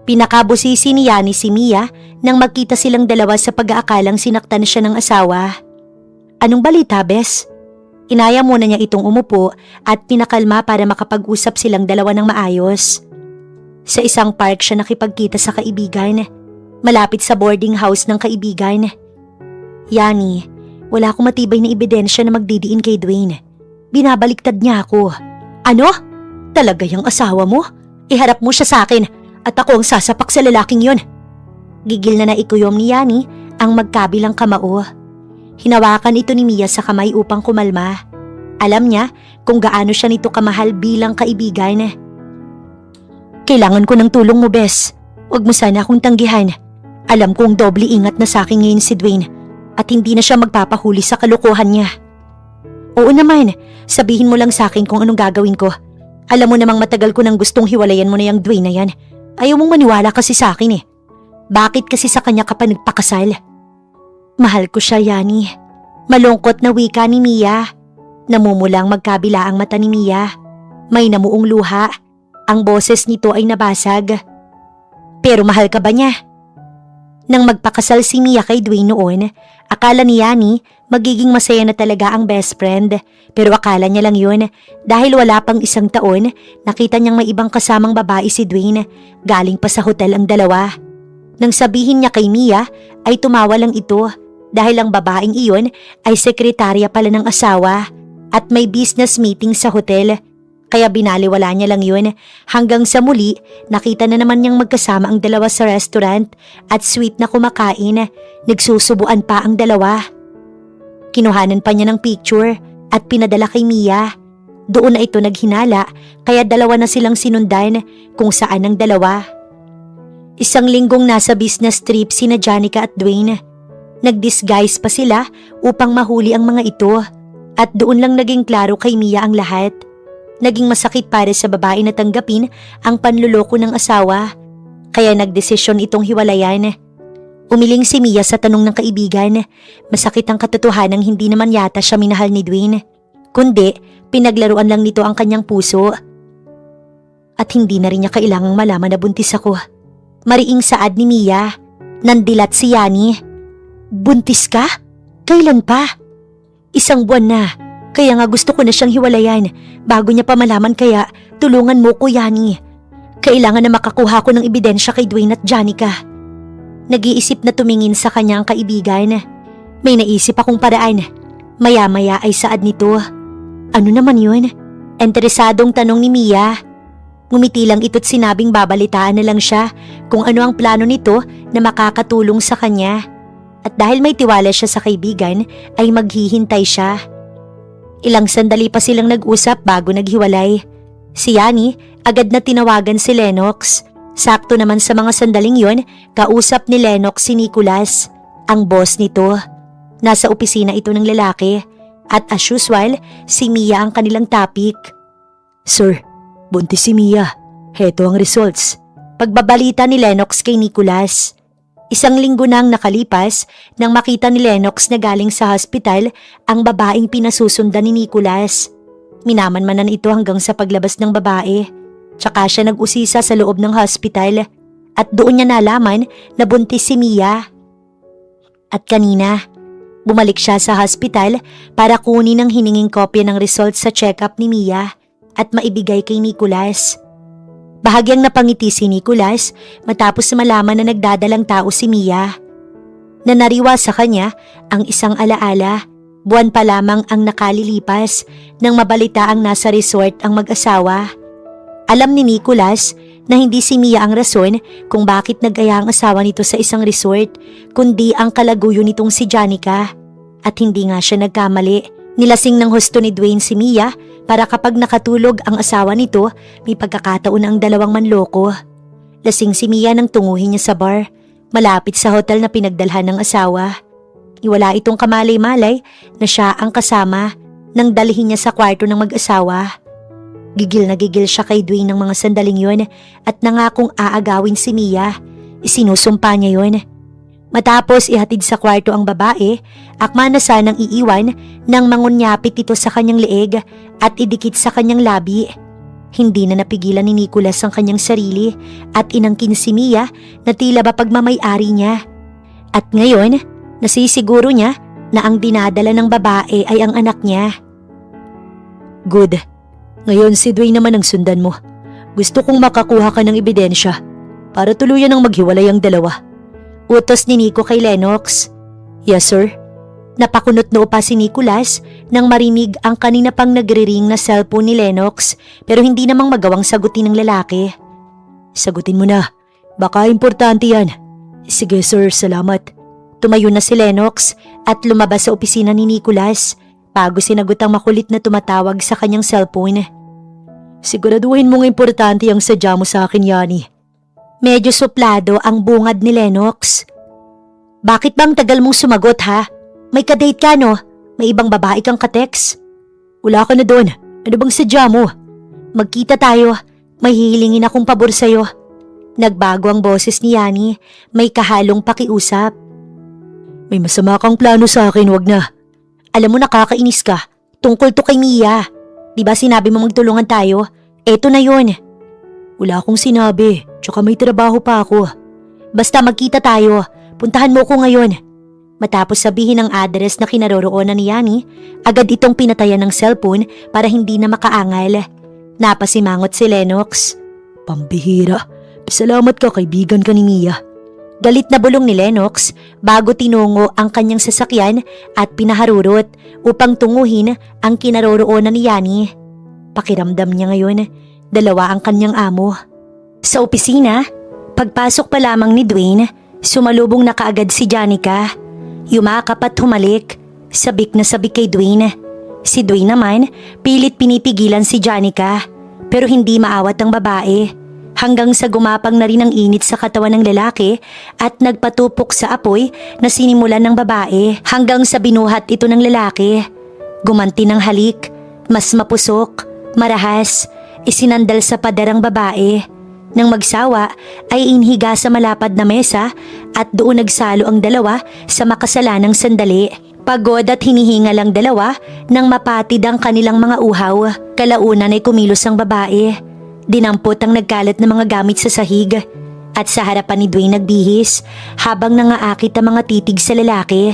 Pinakabusisi ni Yani si Mia nang magkita silang dalawa sa pag-aakalang sinaktan siya ng asawa. Anong balita, Bes? Inaya muna niya itong umupo at pinakalma para makapag-usap silang dalawa ng maayos. Sa isang park siya nakipagkita sa kaibigan, malapit sa boarding house ng kaibigan. Yani, wala akong matibay na ebidensya na magdidiin kay Dwayne. Binabaliktad niya ako. Ano? Talaga yung asawa mo? Iharap mo siya sa akin at ako ang sasapak sa lalaking yon. Gigil na naikuyom ni Yani ang magkabilang kamao. Hinawakan ito ni Mia sa kamay upang kumalma. Alam niya kung gaano siya nito kamahal bilang kaibigan. Kailangan ko ng tulong mo, Bes. Huwag mo sana akong tanggihan. Alam kong doble ingat na sa akin ngayon si Dwayne at hindi na siya magpapahuli sa kalokohan niya. Oo naman, sabihin mo lang sa akin kung anong gagawin ko. Alam mo namang matagal ko nang gustong hiwalayan mo na yung Dwayne na yan. Ayaw mong maniwala kasi sa akin eh. Bakit kasi sa kanya ka pa nagpakasal? Mahal ko siya, Yani. Malungkot na wika ni Mia. Namumulang magkabila ang mata ni Mia. May namuong luha. Ang boses nito ay nabasag. Pero mahal ka ba niya? Nang magpakasal si Mia kay Dwayne noon, akala ni Yani magiging masaya na talaga ang best friend. Pero akala niya lang yun dahil wala pang isang taon nakita niyang may ibang kasamang babae si Dwayne. Galing pa sa hotel ang dalawa. Nang sabihin niya kay Mia ay tumawa lang ito dahil ang babaeng iyon ay sekretarya pala ng asawa at may business meeting sa hotel. Kaya binaliwala niya lang yun hanggang sa muli nakita na naman niyang magkasama ang dalawa sa restaurant at sweet na kumakain. Nagsusubuan pa ang dalawa. Kinuhanan pa niya ng picture at pinadala kay Mia. Doon na ito naghinala kaya dalawa na silang sinundan kung saan ang dalawa. Isang linggong nasa business trip sina Janica at Dwayne. Nag-disguise pa sila upang mahuli ang mga ito at doon lang naging klaro kay Mia ang lahat. Naging masakit para sa babae na tanggapin ang panluloko ng asawa, kaya nagdesisyon itong hiwalayan. Umiling si Mia sa tanong ng kaibigan. Masakit ang katotohanang hindi naman yata siya minahal ni Dwayne, kundi pinaglaruan lang nito ang kanyang puso. At hindi na rin niya kailangang malaman na buntis ako. Mariing saad ni Mia. Nandilat si Yani. Buntis ka? Kailan pa? 1 buwan na. Kaya nga gusto ko na siyang hiwalayan bago niya pa malaman, kaya tulungan mo ko, Yani. Kailangan na makakuha ko ng ebidensya kay Dwayne at Janica. Nag-iisip na tumingin sa kanya ang kaibigan. May naisip akong paraan. Maya-maya ay saad nito. Ano naman yun? Interesadong tanong ni Mia. Ngumiti lang ito't sinabing babalitaan na lang siya kung ano ang plano nito na makakatulong sa kanya. At dahil may tiwala siya sa kaibigan, ay maghihintay siya. Ilang sandali pa silang nag-usap bago naghiwalay. Si Yani agad na tinawagan si Lennox. Sakto naman sa mga sandaling yon, kausap ni Lennox si Nicholas, ang boss nito. Nasa opisina ito ng lalaki at as usual, si Mia ang kanilang topic. Sir, buntis si Mia. Heto ang results. Pagbabalita ni Lennox kay Nicholas. 1 linggo nang nakalipas nang makita ni Lennox na galing sa hospital ang babaeng pinasusundan ni Nicholas. Minamanmanan ito hanggang sa paglabas ng babae. Tsaka siya nag-usisa sa loob ng hospital at doon niya nalaman na buntis si Mia. At kanina, bumalik siya sa hospital para kunin ang hininging kopya ng results sa check-up ni Mia at maibigay kay Nicholas. Bahagyang napangiti si Nicholas matapos malaman na nagdadalang tao si Mia. Nanariwa sa kanya ang isang alaala. Buwan pa lamang ang nakalilipas nang mabalita ang nasa resort ang mag-asawa. Alam ni Nicholas na hindi si Mia ang rason kung bakit nag-aya ang asawa nito sa isang resort, kundi ang kalaguyo nitong si Janica. At hindi nga siya nagkamali. Nilasing ng husto ni Dwayne si Mia para kapag nakatulog ang asawa nito, may pagkakataon ang dalawang manloko. Lasing si Mia nang tunguhin niya sa bar, malapit sa hotel na pinagdalhan ng asawa. Iwala itong kamalay-malay na siya ang kasama nang dalhin niya sa kwarto ng mag-asawa. Gigil na gigil siya kay Dwayne ng mga sandaling yon at nangakong aagawin si Mia. Isinusumpa niya yon. Matapos ihatid sa kwarto ang babae, akma na sanang iiwan nang mangunyapit ito sa kanyang leeg at idikit sa kanyang labi. Hindi na napigilan ni Nicholas ang kanyang sarili at inangkin si Mia na tila ba pagmamay-ari niya. At ngayon, nasisiguro niya na ang dinadala ng babae ay ang anak niya. Good. Ngayon si Dwayne naman ang sundan mo. Gusto kong makakuha ka ng ebidensya para tuluyan ang maghiwalay ang dalawa. Utos ni Nico kay Lennox. Yes, sir. Napakunot noo pa si Nicholas nang marinig ang kanina pang nagre-ring na cellphone ni Lennox pero hindi namang magawang sagutin ng lalaki. Sagutin mo na. Baka importante yan. Sige, sir. Salamat. Tumayo na si Lennox at lumabas sa opisina ni Nicholas bago sinagot ang makulit na tumatawag sa kanyang cellphone. Siguraduhin mong importante ang sadya mo sa akin, Yani. Medyo suplado ang bungad ni Lennox. Bakit bang tagal mong sumagot, ha? May kadate ka, no? May ibang babae kang kateks? Wala ka na doon. Ano bang sadya mo? Magkita tayo. May hihilingin akong pabor sa'yo. Nagbago ang boses ni Yani. May kahalong pakiusap. May masama kang plano sa akin, wag na. Alam mo, nakakainis ka. Tungkol to kay Mia. Diba sinabi mo magtulungan tayo? Eto na yun. Wala akong sinabi. Tsaka may trabaho pa ako. Basta magkita tayo. Puntahan mo ko ngayon. Matapos sabihin ang address na kinaroroonan ni Yani, agad itong pinatayan ng cellphone para hindi na makaangal. Napasimangot si Lennox. Pambihira. Salamat ka, kaibigan ka ni Mia. Galit na bulong ni Lennox bago tinungo ang kanyang sasakyan at pinaharurot upang tunguhin ang kinaroroonan ni Yani. Pakiramdam niya ngayon, dalawa ang kanyang amo. Sa opisina, pagpasok pa lamang ni Dwayne, sumalubong na kaagad si Janica. Yumakap at humalik, sabik na sabik kay Dwayne. Si Dwayne naman, pilit pinipigilan si Janica, pero hindi maawat ang babae. Hanggang sa gumapang na rin ang init sa katawan ng lalaki at nagpatupok sa apoy na sinimulan ng babae hanggang sa binuhat ito ng lalaki. Gumanti ng halik, mas mapusok, marahas, isinandal sa pader ang babae. Nang magsawa ay inhiga sa malapad na mesa at doon nagsalo ang dalawa sa makasalanang sandali. Pagod at hinihinga lang dalawa nang mapatid ang kanilang mga uhaw. Kalaunan ay kumilos ang babae. Dinampot ang nagkalat na mga gamit sa sahig At sa harapan ni Dwayne nagbihis habang nangaakit ang mga titig sa lalaki.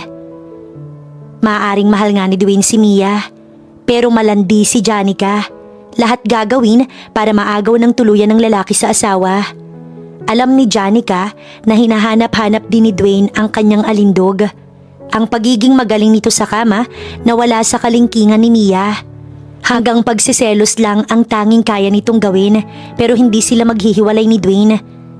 Maaaring mahal nga ni Dwayne si Mia, pero malandi si Janica. Lahat gagawin para maagaw ng tuluyan ng lalaki sa asawa. Alam ni Janica na hinahanap-hanap din ni Dwayne ang kanyang alindog. Ang pagiging magaling nito sa kama na wala sa kalingkingan ni Mia. Hanggang pagsiselos lang ang tanging kaya nitong gawin, pero hindi sila maghihiwalay ni Dwayne.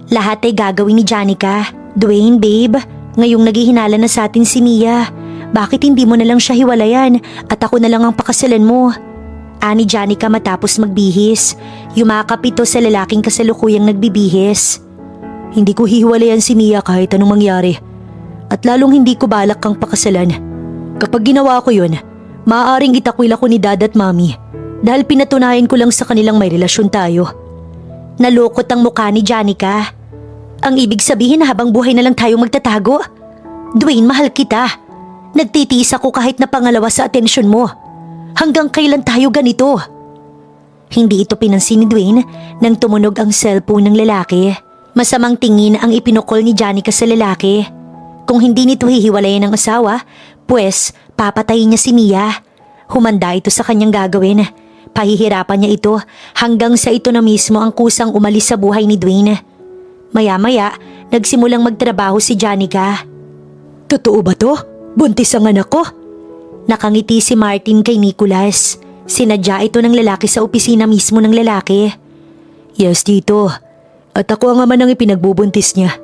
Lahat ay gagawin ni Janica. Dwayne, babe, ngayong naghihinala na sa atin si Mia, bakit hindi mo na lang siya hiwalayan at ako na lang ang pakasalan mo? Ani Janica matapos magbihis. Yumakap ito sa lalaking kasalukuyang nagbibihis. Hindi ko hihiwalayan si Mia kahit anong mangyari. At lalong hindi ko balak kang pakasalan. Kapag ginawa ko yun, maaaring itakwil ako ni Dad at Mommy dahil pinatunayan ko lang sa kanilang may relasyon tayo. Nalukot ang mukha ni Janica. Ang ibig sabihin na habang buhay na lang tayong magtatago? Dwayne, mahal kita. Nagtitiis ako kahit na pangalawa sa atensyon mo. Hanggang kailan tayo ganito? Hindi ito pinansin ni Dwayne nang tumunog ang cellphone ng lalaki. Masamang tingin ang ipinukol ni Janica sa lalaki. Kung hindi nito hihiwalayan ng asawa, pues papatayin niya si Mia. Humanda ito sa kanyang gagawin. Pahihirapan niya ito hanggang sa ito na mismo ang kusang umalis sa buhay ni Dwayne. Maya-maya, nagsimulang magtrabaho si Janica. Totoo ba to? Buntis ang anak ko? Nakangiti si Martin kay Nicholas. Sinadya ito ng lalaki sa opisina mismo ng lalaki. Yes, tito. At ako ang ama ng ipinagbubuntis niya.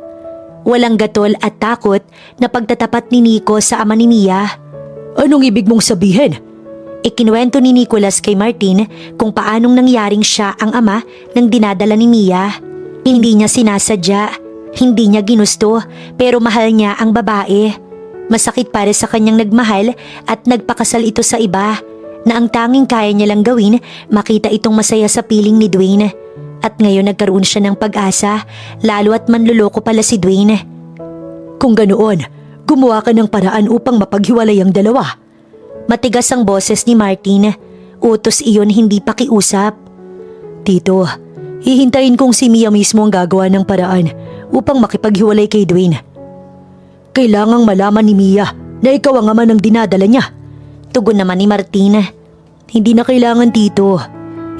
Walang gatol at takot na pagtatapat ni Nico sa ama ni Mia. Anong ibig mong sabihin? Ikinuwento ni Nicholas kay Martin kung paanong nangyaring siya ang ama ng dinadala ni Mia. Hindi niya sinasadya, hindi niya ginusto, pero mahal niya ang babae. Masakit para sa kanyang nagmahal at nagpakasal ito sa iba na ang tanging kaya niya lang gawin makita itong masaya sa piling ni Dwayne. At ngayon nagkaroon siya ng pag-asa, lalo at manluloko pala si Dwayne. Kung ganoon, gumawa ka ng paraan upang mapaghiwalay ang dalawa. Matigas ang boses ni Martin. Utos iyon, hindi pakiusap. Tito, hihintayin kong si Mia mismo ang gagawa ng paraan upang makipaghiwalay kay Dwayne. Kailangang malaman ni Mia na ikaw ang ama ng dinadala niya. Tugon naman ni Martin. Hindi na kailangan, tito.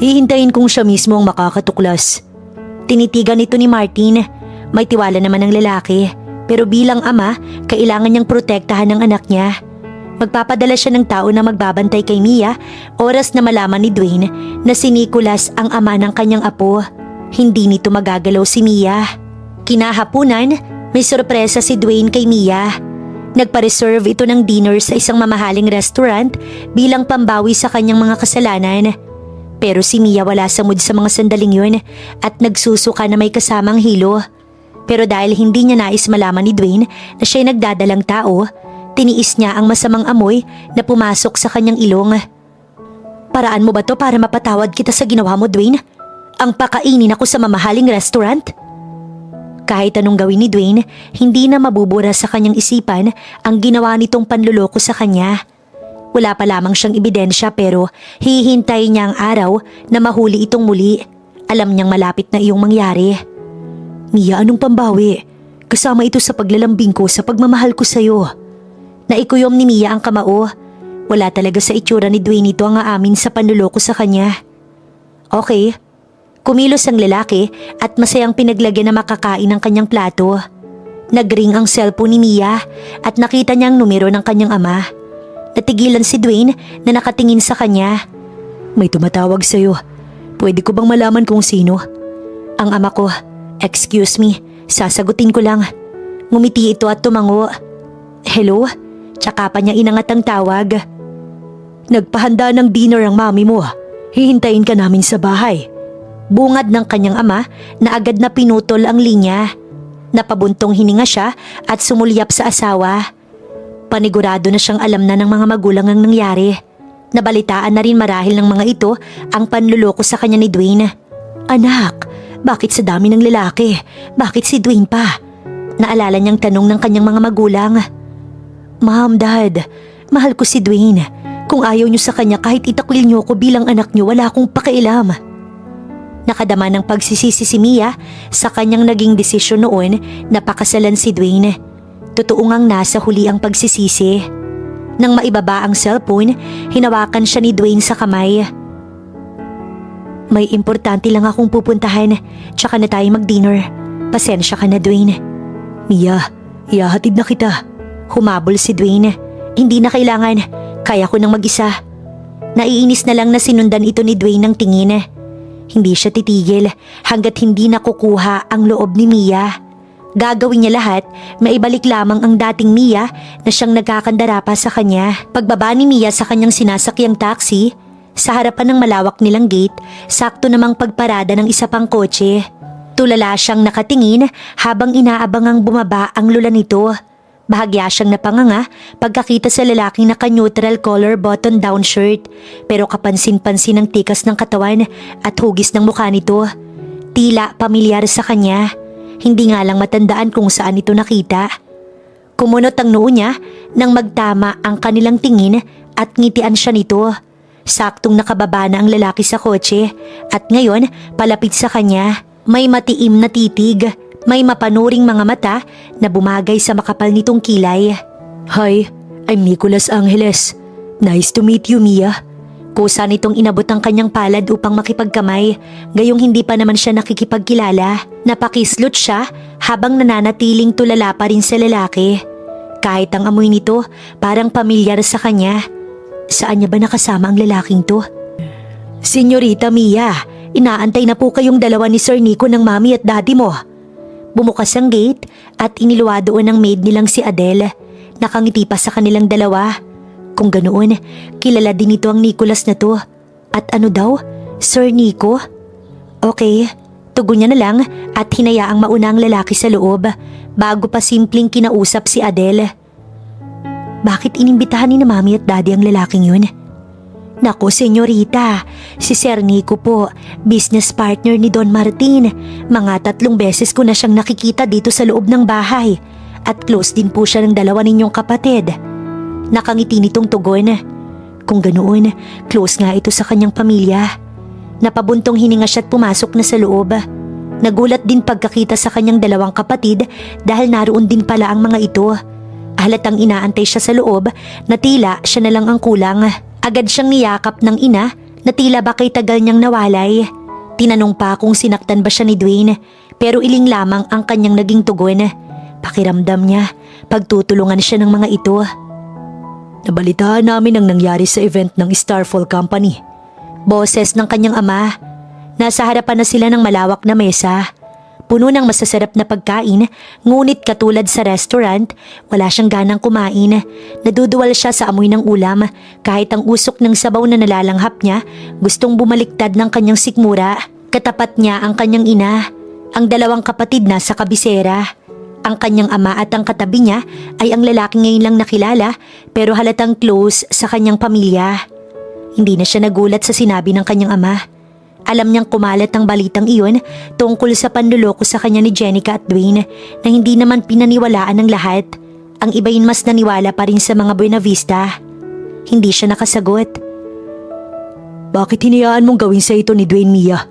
Hihintayin kong siya mismo ang makakatuklas. Tinitigan ito ni Martin. May tiwala naman ng lalaki, pero bilang ama, kailangan niyang protektahan ang anak niya. Magpapadala siya ng tao na magbabantay kay Mia oras na malaman ni Dwayne na si Nicholas ang ama ng kanyang apo. Hindi nito magagalaw si Mia. Kinahapunan, may sorpresa si Dwayne kay Mia. Nagpa-reserve ito ng dinner sa isang mamahaling restaurant bilang pambawi sa kanyang mga kasalanan. Pero si Mia wala sa mood sa mga sandaling yun at nagsusuka na may kasamang hilo. Pero dahil hindi niya nais malaman ni Dwayne na siya'y nagdadalang tao, tiniis niya ang masamang amoy na pumasok sa kanyang ilong. Paraan mo ba to para mapatawad kita sa ginawa mo, Dwayne? Ang pakainin ako sa mamahaling restaurant? Kahit anong gawin ni Dwayne, hindi na mabubura sa kanyang isipan ang ginawa nitong panluloko sa kanya. Wala pa lamang siyang ebidensya pero hihintay niya ang araw na mahuli itong muli. Alam niyang malapit na iyong mangyari. Mia, anong pambawi? Kasama ito sa paglalambing ko sa pagmamahal ko sa'yo. Naikuyom ni Mia ang kamao. Wala talaga sa itsura ni Dwayne ito ang aamin sa panluloko sa kanya. Okay. Kumilos ang lalaki at masayang pinaglagyan na makakain ang kanyang plato. Nagring ang cellphone ni Mia at nakita niya ang numero ng kanyang ama. Natigilan si Dwayne na nakatingin sa kanya. May tumatawag sa'yo. Pwede ko bang malaman kung sino? Ang ama ko. Excuse me, sasagutin ko lang. Ngumiti ito at tumango. Hello? Tsaka pa niya inangat ang tawag. Nagpahanda ng dinner ang mami mo. Hihintayin ka namin sa bahay. Bungad ng kanyang ama na agad na pinutol ang linya. Napabuntong hininga siya at sumulyap sa asawa. Panigurado na siyang alam na ng mga magulang ang nangyari. Nabalitaan na rin marahil ng mga ito ang panluloko sa kanya ni Dwayne. Anak, bakit sa dami ng lalaki? Bakit si Dwayne pa? Naalala niyang tanong ng kanyang mga magulang. Mom, Dad, mahal ko si Dwayne. Kung ayaw niyo sa kanya kahit itakwil niyo ko bilang anak niyo, wala akong pakialam. Nakadama ng pagsisisi si Mia sa kanyang naging desisyon noon na pakasalan si Dwayne. Totoo ngang nasa huli ang pagsisisi. Nang maibaba ang cellphone, hinawakan siya ni Dwayne sa kamay. May importante lang akong pupuntahan, tsaka na tayo mag-dinner. Pasensya ka na, Dwayne. Mia, ihahatid na kita. Humabol si Dwayne. Hindi na kailangan, kaya ko nang mag-isa. Naiinis na lang na sinundan ito ni Dwayne ng tingin. Hindi siya titigil hanggat hindi nakukuha ang loob ni Mia. Gagawin niya lahat, maibalik lamang ang dating Mia na siyang nagkakandara pa sa kanya. Pagbaba ni Mia sa kanyang sinasakyang taxi, sa harapan ng malawak nilang gate, sakto namang pagparada ng isa pang kotse. Tulala siyang nakatingin habang inaabang ang bumaba ang lula nito. Bahagya siyang napanganga pagkakita sa lalaking naka-neutral color button-down shirt, pero kapansin-pansin ang tikas ng katawan at hugis ng mukha nito. Tila pamilyar sa kanya, hindi nga lang matandaan kung saan ito nakita. Kumunot ang noo niya nang magtama ang kanilang tingin at ngitian siya nito. Saktong nakababa na ang lalaki sa kotse at ngayon palapit sa kanya. May matiim na titig. May mapanuring mga mata na bumagay sa makapal nitong kilay. Hi, I'm Nicholas Angeles. Nice to meet you, Mia. Kusa nitong inabot ang kanyang palad upang makipagkamay, gayong hindi pa naman siya nakikipagkilala. Napakislot siya habang nananatiling tulala pa rin sa lalaki. Kahit ang amoy nito, parang pamilyar sa kanya. Saan niya ba nakasama ang lalaking to? Senyorita Mia, inaantay na po kayong dalawa ni Sir Nico ng mami at daddy mo. Bumukas ang gate at iniluwa doon ang maid nilang si Adele. Nakangiti pa sa kanilang dalawa. Kung ganoon, kilala din ito ang Nicholas na to. At ano daw? Sir Nico? Okay, tugon niya na lang at hinayaang mauna ang lalaki sa loob bago pa simpleng kinausap si Adele. Bakit inimbitahan ni na mami at daddy ang lalaking yun? Nako, senyorita, si Sir Nico po, business partner ni Don Martin. Mga 3 beses ko na siyang nakikita dito sa loob ng bahay. At close din po siya ng dalawa ninyong kapatid. Nakangiti nitong tugon. Kung ganoon, close nga ito sa kanyang pamilya. Napabuntong hininga siya at pumasok na sa loob. Nagulat din pagkakita sa kanyang dalawang kapatid dahil naroon din pala ang mga ito. Halatang inaantay siya sa loob na tila siya na lang ang kulang. Agad siyang niyakap ng ina na tila ba kay tagal niyang nawalay. Tinanong pa kung sinaktan ba siya ni Dwayne, pero iling lamang ang kanyang naging tugon. Pakiramdam niya, pagtutulungan siya ng mga ito. Nabalitaan namin ang nangyari sa event ng Starfall Company. Boses ng kanyang ama. Nasa harapan na sila ng malawak na mesa. Puno ng masasarap na pagkain, ngunit katulad sa restaurant, wala siyang ganang kumain. Naduduwal siya sa amoy ng ulam, kahit ang usok ng sabaw na nalalanghap niya, gustong bumaliktad ng kanyang sikmura. Katapat niya ang kanyang ina, ang dalawang kapatid na sa kabisera. Ang kanyang ama at ang katabi niya ay ang lalaki ngayon lang nakilala, pero halatang close sa kanyang pamilya. Hindi na siya nagulat sa sinabi ng kanyang ama. Alam niyang kumalat ang balitang iyon tungkol sa panluloko sa kanya ni Jenica at Dwayne na hindi naman pinaniwalaan ng lahat. Ang iba yun mas naniwala pa rin sa mga Buena Vista. Hindi siya nakasagot. Bakit hinayaan mong gawin sa ito ni Dwayne, Mia?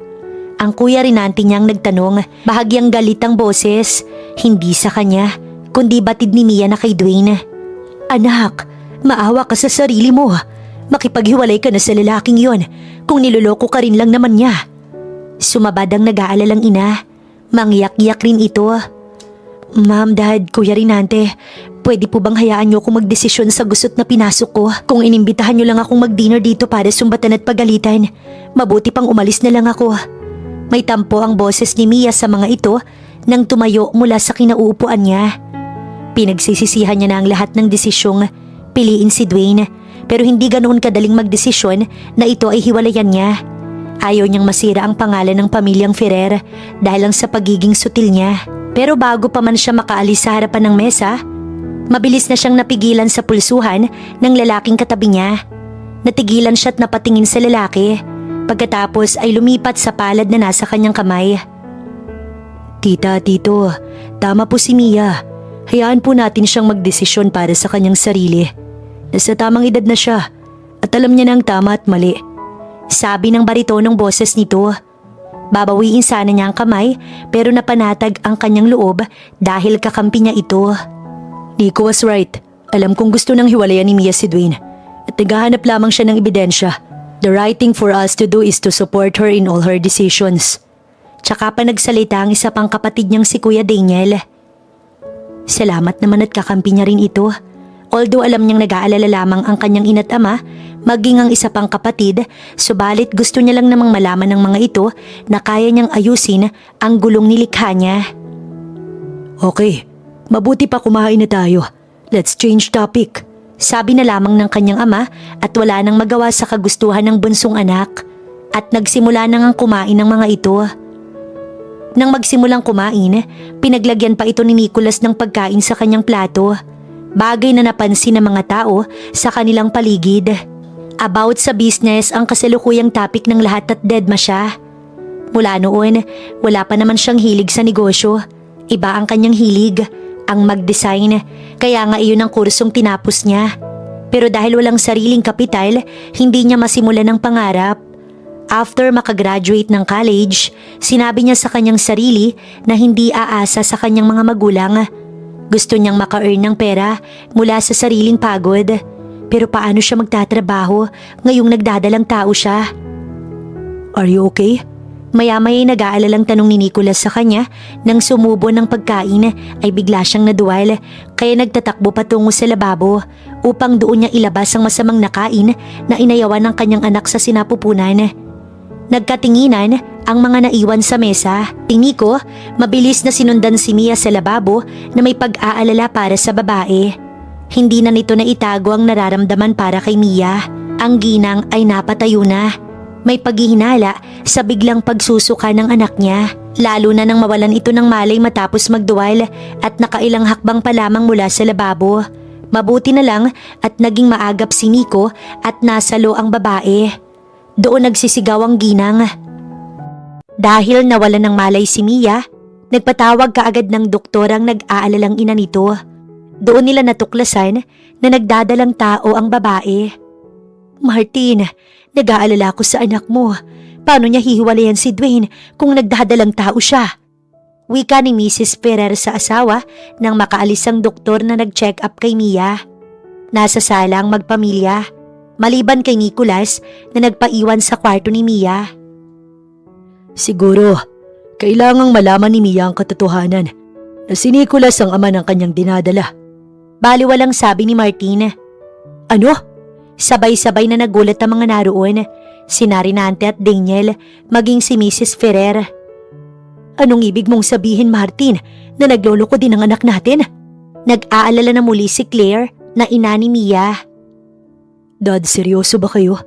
Ang kuya rinanti niyang nagtanong, bahagyang galit ang boses. Hindi sa kanya, kundi batid ni Mia na kay Dwayne. Anak, maawa ka sa sarili mo. Makipaghiwalay ka na sa lalaking yon kung niloloko ka rin lang naman niya. Sumabad ang nag-aalalang ina. Mangyak-yak rin ito. Ma'am, Dad, Kuya Rinante, pwede po bang hayaan niyo akong magdesisyon sa gusot na pinasok ko? Kung inimbitahan niyo lang akong mag-dinner dito para sumbatan at pagalitan, mabuti pang umalis na lang ako. May tampo ang boses ni Mia sa mga ito nang tumayo mula sa kinauupuan niya. Pinagsisisihan niya na ang lahat ng desisyong piliin si Dwayne. Pero hindi ganoon kadaling magdesisyon na ito ay hiwalayan niya. Ayaw niyang masira ang pangalan ng pamilyang Ferrer dahil lang sa pagiging sutil niya. Pero bago pa man siya makaalis sa harapan ng mesa, mabilis na siyang napigilan sa pulsuhan ng lalaking katabi niya. Natigilan siya at napatingin sa lalaki. Pagkatapos ay lumipat sa palad na nasa kanyang kamay. Tita, tito, tama po si Mia. Hayaan po natin siyang magdesisyon para sa kanyang sarili. Nasa tamang edad na siya at alam niya na ang tama at mali. Sabi ng baritonong boses nito. Babawiin sana niya ang kamay pero napanatag ang kanyang loob dahil kakampi niya ito. Nico was right. Alam kong gusto nang hiwalayan ni Mia si Dwayne at naghahanap lamang siya ng ebidensya. The right thing for us to do is to support her in all her decisions. Tsaka pa nagsalita ang isa pang kapatid niyang si Kuya Daniel. Salamat naman at kakampi niya rin ito. Although alam niyang nag-aalala lamang ang kanyang ina't ama, maging ang isa pang kapatid, subalit gusto niya lang namang malaman ng mga ito na kaya niyang ayusin ang gulong nilikha niya. Okay, mabuti pa kumain na tayo. Let's change topic. Sabi na lamang ng kanyang ama at wala nang magawa sa kagustuhan ng bunsong anak. At nagsimula na ngang kumain ng mga ito. Nang magsimulang kumain, pinaglagyan pa ito ni Nicholas ng pagkain sa kanyang plato. Bagay na napansin ng mga tao sa kanilang paligid. About sa business ang kasalukuyang topic ng lahat at deadma siya. Mula noon, wala pa naman siyang hilig sa negosyo. Iba ang kanyang hilig, ang mag-design. Kaya nga iyon ang kursong tinapos niya. Pero dahil walang sariling kapital, hindi niya masimulan ang pangarap. After makagraduate ng college, sinabi niya sa kanyang sarili na hindi aasa sa kanyang mga magulang. Gusto niyang maka-earn ng pera mula sa sariling pagod. Pero paano siya magtatrabaho ngayong nagdadalang tao siya? Are you okay? Maya-maya nag-aalalang tanong ni Nicholas sa kanya nang sumubo ng pagkain ay bigla siyang naduwal kaya nagtatakbo patungo sa lababo upang doon niya ilabas ang masamang nakain na inayawan ng kanyang anak sa sinapupunan. Nagkatinginan ang mga naiwan sa mesa. Tingin ko, mabilis na sinundan si Mia sa lababo na may pag-aalala para sa babae. Hindi na nito na itago ang nararamdaman para kay Mia. Ang ginang ay napatayo na. May paghihinala sa biglang pagsusuka ng anak niya. Lalo na nang mawalan ito ng malay matapos magduwal at nakailang hakbang pa lamang mula sa lababo. Mabuti na lang at naging maagap si Nico at nasalo ang babae. Doon nagsisigaw ang ginang. Dahil nawalan ng malay si Mia, nagpatawag kaagad ng doktor ang nag-aalalang ina nito. Doon nila natuklasan na nagdadalang tao ang babae. Martin, nag-aalala ko sa anak mo. Paano niya hihiwalayan si Dwayne kung nagdadalang tao siya? Wika ni Mrs. Ferrer sa asawa nang makaalis ang doktor na nag-check up kay Mia. Nasa sala ang magpamilya. Maliban kay Nicholas na nagpaiwan sa kwarto ni Mia. Siguro, kailangang malaman ni Mia ang katotohanan na si Nicholas ang ama ng kanyang dinadala. Baliwalang sabi ni Martin. Ano? Sabay-sabay na nagulat ang mga naroon, sina Rinante at Daniel, maging si Mrs. Ferrer. Anong ibig mong sabihin, Martin, na nagloloko din ang anak natin? Nag-aalala na muli si Claire na ina ni Mia. Dad, seryoso ba kayo?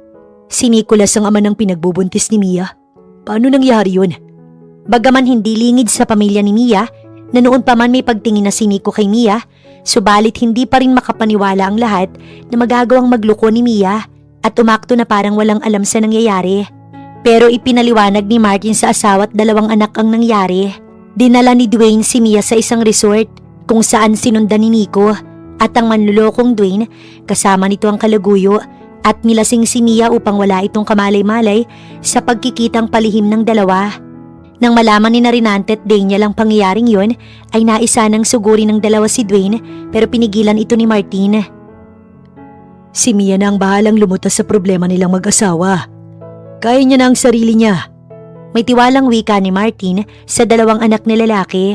Si Nicholas ang ama ng pinagbubuntis ni Mia. Paano nangyari yun? Bagaman hindi lingid sa pamilya ni Mia, na noon pa man may pagtingin na si Nico kay Mia, subalit hindi pa rin makapaniwala ang lahat na magagawang magloko ni Mia at umakto na parang walang alam sa nangyayari. Pero ipinaliwanag ni Martin sa asawa at dalawang anak ang nangyari. Dinala ni Dwayne si Mia sa isang resort kung saan sinundan ni Nico. At ang manlulokong Dwayne, kasama nito ang kalaguyo at nilasing si Mia upang wala itong kamalay-malay sa pagkikitang palihim ng dalawa. Nang malaman ni Rinante at Daniel ang pangyayaring yon, ay naisa ng suguri ng dalawa si Dwayne pero pinigilan ito ni Martin. Si Mia na ang bahalang lumutas sa problema nilang mag-asawa. Kaya niya na ang sarili niya. May tiwalang wika ni Martin sa dalawang anak na lalaki.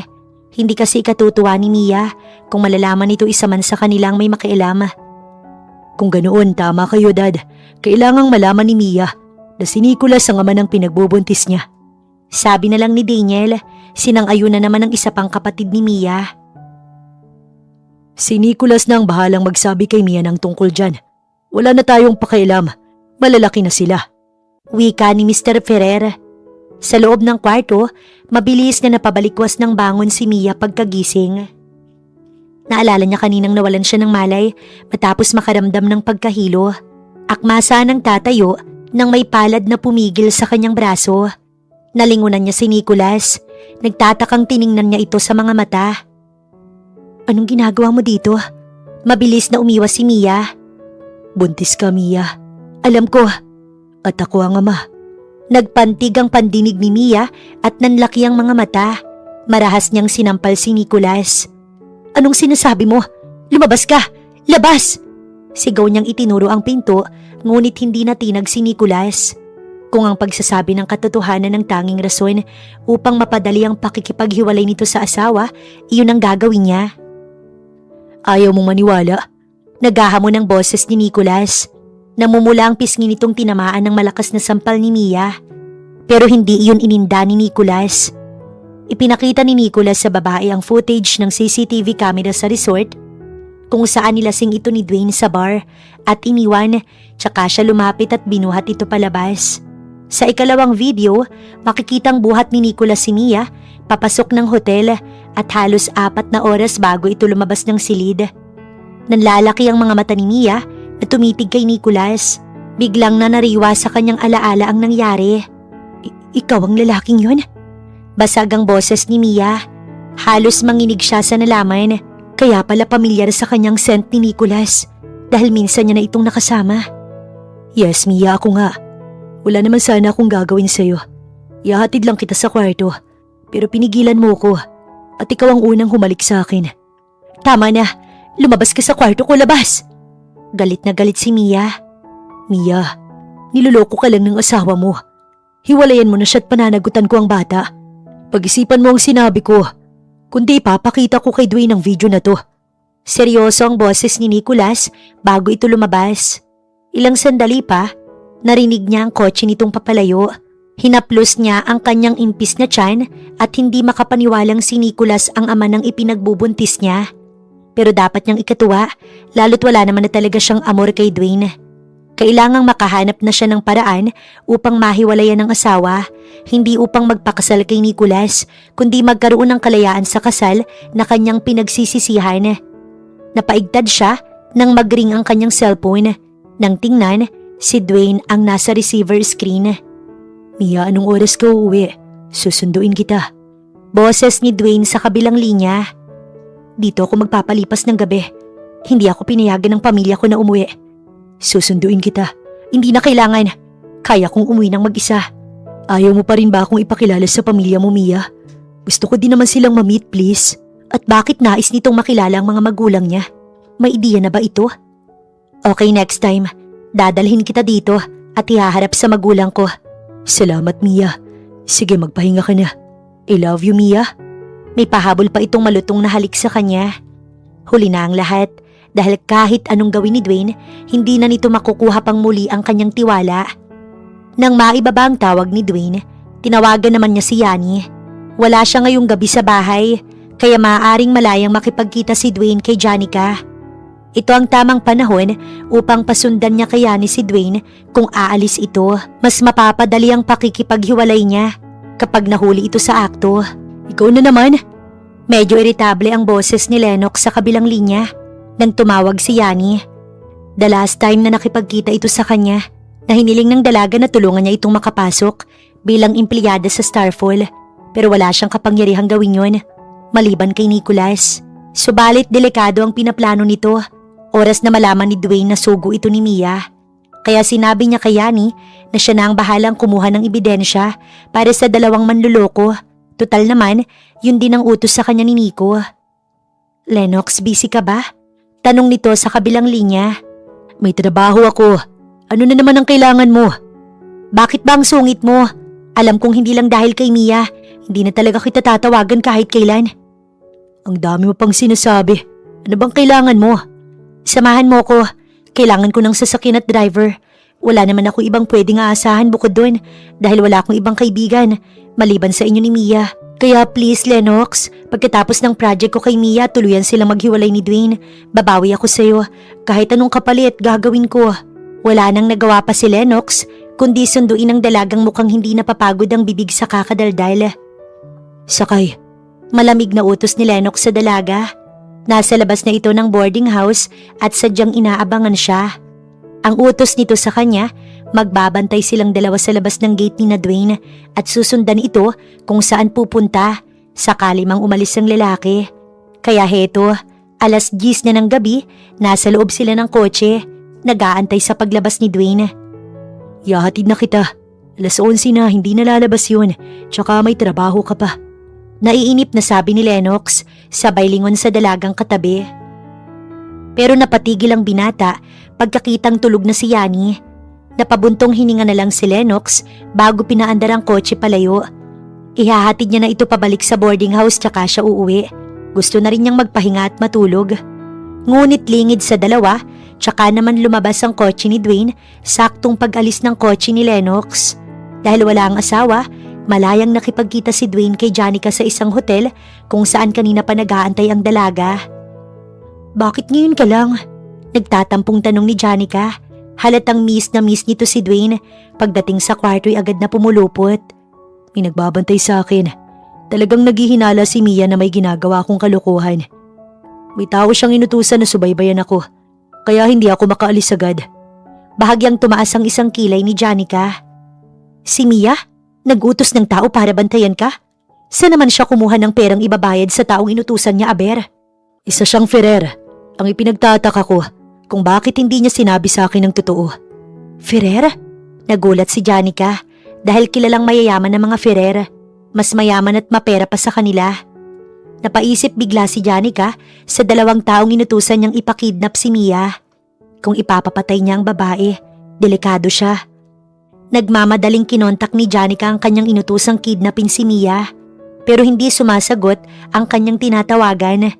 Hindi kasi katutuwa ni Mia kung malalaman nito isa man sa kanilang may makialam. Kung ganoon, tama kayo, Dad. Kailangang malaman ni Mia na si Nicholas ang ama ng pinagbubuntis niya. Sabi na lang ni Daniel, sinang-ayunan naman ng isa pang kapatid ni Mia. Si Nicholas na ang bahalang magsabi kay Mia ng tungkol dyan. Wala na tayong pakialam. Malalaki na sila. Wika ni Mr. Ferrer. Sa loob ng kwarto, mabilis na napabalikwas ng bangon si Mia pagkagising. Naalala niya kaninang nawalan siya ng malay matapos makaramdam ng pagkahilo. Akmasa ng tatayo nang may palad na pumigil sa kanyang braso. Nalingunan niya si Nicholas. Nagtatakang tiningnan niya ito sa mga mata. Anong ginagawa mo dito? Mabilis na umiwas si Mia. Buntis ka, Mia. Alam ko. At ako ang ama. Nagpantig ang pandinig ni Mia at nanlaki ang mga mata. Marahas niyang sinampal si Nicholas. "Anong sinasabi mo? Lumabas ka! Labas!" Sigaw niyang itinuro ang pinto, ngunit hindi natinag si Nicholas. Kung ang pagsasabi ng katotohanan ng tanging rason upang mapadali ang pakikipaghiwalay nito sa asawa, iyon ang gagawin niya. "Ayaw mong maniwala?" Naghahamon ang boses ni Nicholas. Namumula ang pisngi nitong tinamaan ng malakas na sampal ni Mia. Pero hindi iyon ininda ni Nicholas. Ipinakita ni Nicholas sa babae ang footage ng CCTV camera sa resort kung saan nilasing ito ni Dwayne sa bar at iniwan, tsaka siya lumapit at binuhat ito palabas. Sa ikalawang video, makikitang buhat ni Nicholas si Mia papasok ng hotel at halos 4 na oras bago ito lumabas ng silid. Nanlalaki ang mga mata ni Mia na tumitig kay Nicholas. Biglang nanariwa sa kanyang alaala ang nangyari. Ikaw ang lalaking yun?" Basag ang boses ni Mia. Halos manginig siya sa nalaman. Kaya pala pamilyar sa kanyang scent ni Nicholas dahil minsan niya na itong nakasama. "Yes, Mia, ako nga. Wala naman sana akong gagawin sa'yo. Ihahatid lang kita sa kwarto. Pero pinigilan mo ko at ikaw ang unang humalik sa akin." "Tama na. Lumabas ka sa kwarto ko, labas!" Galit na galit si Mia. "Mia, niloloko ka lang ng asawa mo. Hiwalayan mo na siya at pananagutan ko ang bata. Pag-isipan mo ang sinabi ko, kundi ipapakita ko kay Dwayne ang video na to." Seryoso ang boses ni Nicholas bago ito lumabas. Ilang sandali pa, narinig niya ang kotse nitong papalayo. Hinaplos niya ang kanyang impis na tiyan at hindi makapaniwalang si Nicholas ang ama ng ipinagbubuntis niya. Pero dapat niyang ikatuwa, lalo't wala naman na talaga siyang amor kay Dwayne. Kailangang makahanap na siya ng paraan upang mahiwalayan ng asawa, hindi upang magpakasal kay Nicholas, kundi magkaroon ng kalayaan sa kasal na kanyang pinagsisisihan. Napaigtad siya nang magring ang kanyang cellphone. Nang tingnan, si Dwayne ang nasa receiver screen. "Mia, anong oras ka uuwi? Susunduin kita." Boses ni Dwayne sa kabilang linya. "Dito ako magpapalipas ng gabi. Hindi ako pinayagan ng pamilya ko na umuwi. Susunduin kita. Hindi na kailangan. Kaya kong umuwi ng mag-isa." "Ayaw mo pa rin ba akong ipakilala sa pamilya mo, Mia? Gusto ko din naman silang ma-meet, please." "At bakit nais nitong makilala ang mga magulang niya? May ideya na ba ito?" "Okay, next time. Dadalhin kita dito at ihaharap sa magulang ko." "Salamat, Mia. Sige, magpahinga ka na. I love you, Mia." May pahabol pa itong malutong na halik sa kanya. Huli na ang lahat dahil kahit anong gawin ni Dwayne, hindi na nito makukuha pang muli ang kanyang tiwala. Nang maibaba ang tawag ni Dwayne, tinawagan naman niya si Yani. Wala siya ngayong gabi sa bahay, kaya maaaring malayang makipagkita si Dwayne kay Janica. Ito ang tamang panahon upang pasundan niya kay Yani si Dwayne kung aalis ito. Mas mapapadali ang pakikipaghiwalay niya kapag nahuli ito sa akto. "Ikaw na naman?" Medyo iritable ang boses ni Lennox sa kabilang linya nang tumawag si Yani. The last time na nakipagkita ito sa kanya, na hiniling ng dalaga na tulungan niya itong makapasok bilang empleyada sa Starfall, pero wala siyang kapangyarihang gawin yun, maliban kay Nicholas. Subalit delikado ang pinaplano nito. Oras na malaman ni Dwayne na sugo ito ni Mia. Kaya sinabi niya kay Yani na siya na ang bahalang kumuha ng ebidensya para sa dalawang manluloko. Tutal naman, yun din ang utos sa kanya ni Nico. "Lennox, busy ka ba?" Tanong nito sa kabilang linya. "May trabaho ako. Ano na naman ang kailangan mo?" "Bakit ba ang sungit mo? Alam kong hindi lang dahil kay Mia. Hindi na talaga kita tatawagan kahit kailan." "Ang dami mo pang sinasabi. Ano bang kailangan mo?" "Samahan mo ko. Kailangan ko ng sasakyan at driver. Wala naman ako ibang pwedeng aasahan bukod doon dahil wala akong ibang kaibigan maliban sa inyo ni Mia. Kaya please, Lennox, pagkatapos ng project ko kay Mia, tuluyan silang maghiwalay ni Dwayne. Babawi ako sa'yo. Kahit anong kapalit, gagawin ko." Wala nang nagawa pa si Lennox kundi sunduin ang dalagang mukhang hindi napapagod ang bibig sa kakadaldal. "Sakay." Malamig na utos ni Lennox sa dalaga. Nasa labas na ito ng boarding house at sadyang inaabangan siya. Ang utos nito sa kanya, magbabantay silang dalawa sa labas ng gate ni na Dwayne at susundan ito kung saan pupunta sakali mang umalis ang lalaki. Kaya heto, 10:00 na ng gabi, nasa loob sila ng kotse, nag-aantay sa paglabas ni Dwayne. "Yahatid na kita. 11 na, hindi nalalabas yun. Tsaka may trabaho ka pa. Naiinip na sabi ni Lennox, sabay lingon sa dalagang katabi. Pero napatigil ang binata pagkakitang tulog na si Yani. Napabuntong hininga na lang si Lennox bago pinaandar ang kotse palayo. Ihahatid niya na ito pabalik sa boarding house tsaka siya uuwi. Gusto na rin niyang magpahinga at matulog. Ngunit lingid sa dalawa, tsaka naman lumabas ang kotse ni Dwayne saktong pag-alis ng kotse ni Lennox. Dahil wala ang asawa, malayang nakipagkita si Dwayne kay Janica sa isang hotel kung saan kanina pa nag-aantay ang dalaga. Bakit ngayon ka lang? Nagtatampong tanong ni Janica. Halatang miss na miss nito si Dwayne. Pagdating sa kwarto'y agad na pumulupot. May nagbabantay sa akin. Talagang naghihinala si Mia na may ginagawa akong kalokohan. May tao siyang inutusan na subaybayan ako. Kaya hindi ako makaalis agad. Bahagyang tumaas ang isang kilay ni Janica. Si Mia? Nag-utos ng tao para bantayan ka? Saan naman siya kumuha ng perang ibabayad sa taong inutusan niya, Aber? Isa siyang Ferrer. Ang ipinagtataka ko kung bakit hindi niya sinabi sa akin ng totoo. Ferrer? Nagulat si Janica dahil kilalang mayayaman ng mga Ferrer. Mas mayaman at mapera pa sa kanila. Napaisip bigla si Janica sa 2 taong inutusan niyang ipakidnap si Mia. Kung ipapapatay niya ang babae, delikado siya. Nagmamadaling kinontak ni Janica ang kanyang inutusang kidnapin si Mia, pero hindi sumasagot ang kanyang tinatawagan.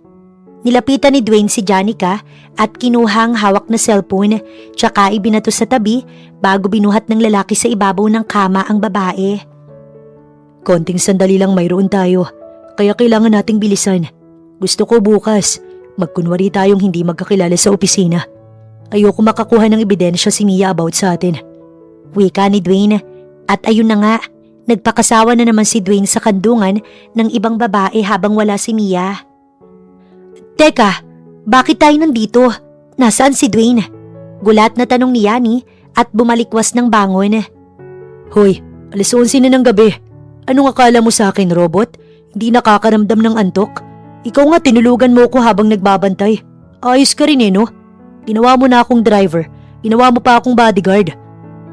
Nilapitan ni Dwayne si Janica at kinuha ang hawak na cellphone tsaka ibinato sa tabi bago binuhat ng lalaki sa ibabaw ng kama ang babae. Konting sandali lang mayroon tayo, kaya kailangan nating bilisan. Gusto ko bukas, magkunwari tayong hindi magkakilala sa opisina. Ayoko makakuha ng ebidensya si Mia about sa atin. Wika ni Dwayne, at ayun na nga, nagpakasawa na naman si Dwayne sa kandungan ng ibang babae habang wala si Mia. Teka, bakit tayo nandito? Nasaan si Dwayne? Gulat na tanong ni Yani at bumalikwas ng bangon. Hoy, 11 na ng gabi. Anong akala mo sa akin, robot? Hindi nakakaramdam ng antok? Ikaw nga tinulugan mo ko habang nagbabantay. Ayos ka rin no? Ginawa mo na akong driver. Ginawa mo pa akong bodyguard.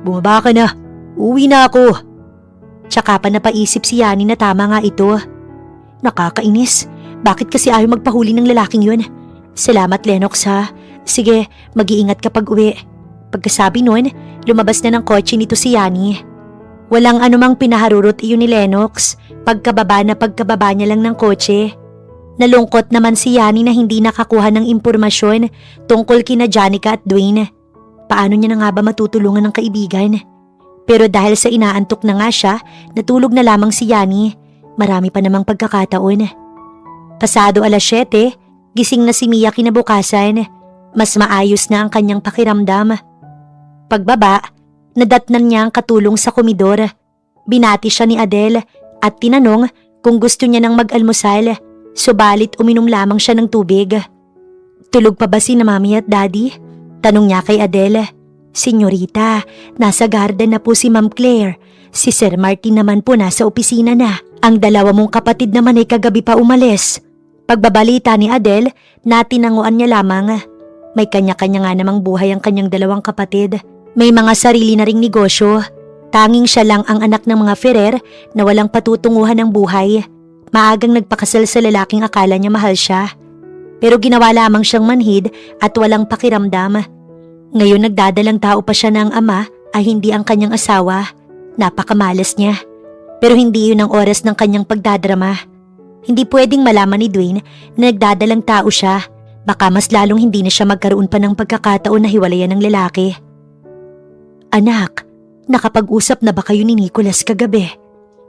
Bumaba ka na. Uwi na ako. Tsaka pa napaisip si Yani na tama nga ito. Nakakainis. Bakit kasi ayaw magpahuli ng lalaking yun? Salamat Lennox ha. Sige, mag-iingat kapag uwi. Pagkasabi nun, lumabas na ng kotse nito si Yani. Walang anumang pinaharurot iyon ni Lennox. Pagkababa niya lang ng kotse. Nalungkot naman si Yani na hindi nakakuha ng impormasyon tungkol kina Janica at Dwayne. Paano niya na nga ba matutulungan ng kaibigan? Pero dahil sa inaantok na nga siya, natulog na lamang si Yani. Marami pa namang pagkakataon. Pasado 7:00, gising na si Mia kinabukasan. Mas maayos na ang kanyang pakiramdam. Pagbaba, nadatnan niya ang katulong sa komedor. Binati siya ni Adele at tinanong kung gusto niya nang mag-almusal, subalit uminom lamang siya ng tubig. Tulog pa ba si na Mami at Daddy? Tanong niya kay Adele. Senyorita, nasa garden na po si Ma'am Claire. Si Sir Martin naman po nasa opisina na. Ang 2 mong kapatid naman ay kagabi pa umalis. Pagbabalita ni Adele, natinanguan niya lamang. May kanya-kanya nga namang buhay ang kanyang 2 kapatid. May mga sarili na ring negosyo. Tanging siya lang ang anak ng mga Ferrer na walang patutunguhan ng buhay. Maagang nagpakasal sa lalaking akala niya mahal siya. Pero ginawa lamang siyang manhid at walang pakiramdam. Ngayon nagdadalang tao pa siya ng ama ay hindi ang kanyang asawa. Napakamalas niya. Pero hindi yun ang oras ng kanyang pagdadrama. Hindi pwedeng malaman ni Dwayne na nagdadalang tao siya. Baka mas lalong hindi na siya magkaroon pa ng pagkakataon na hiwalayan ng lalaki. Anak, nakapag-usap na ba kayo ni Nicholas kagabi?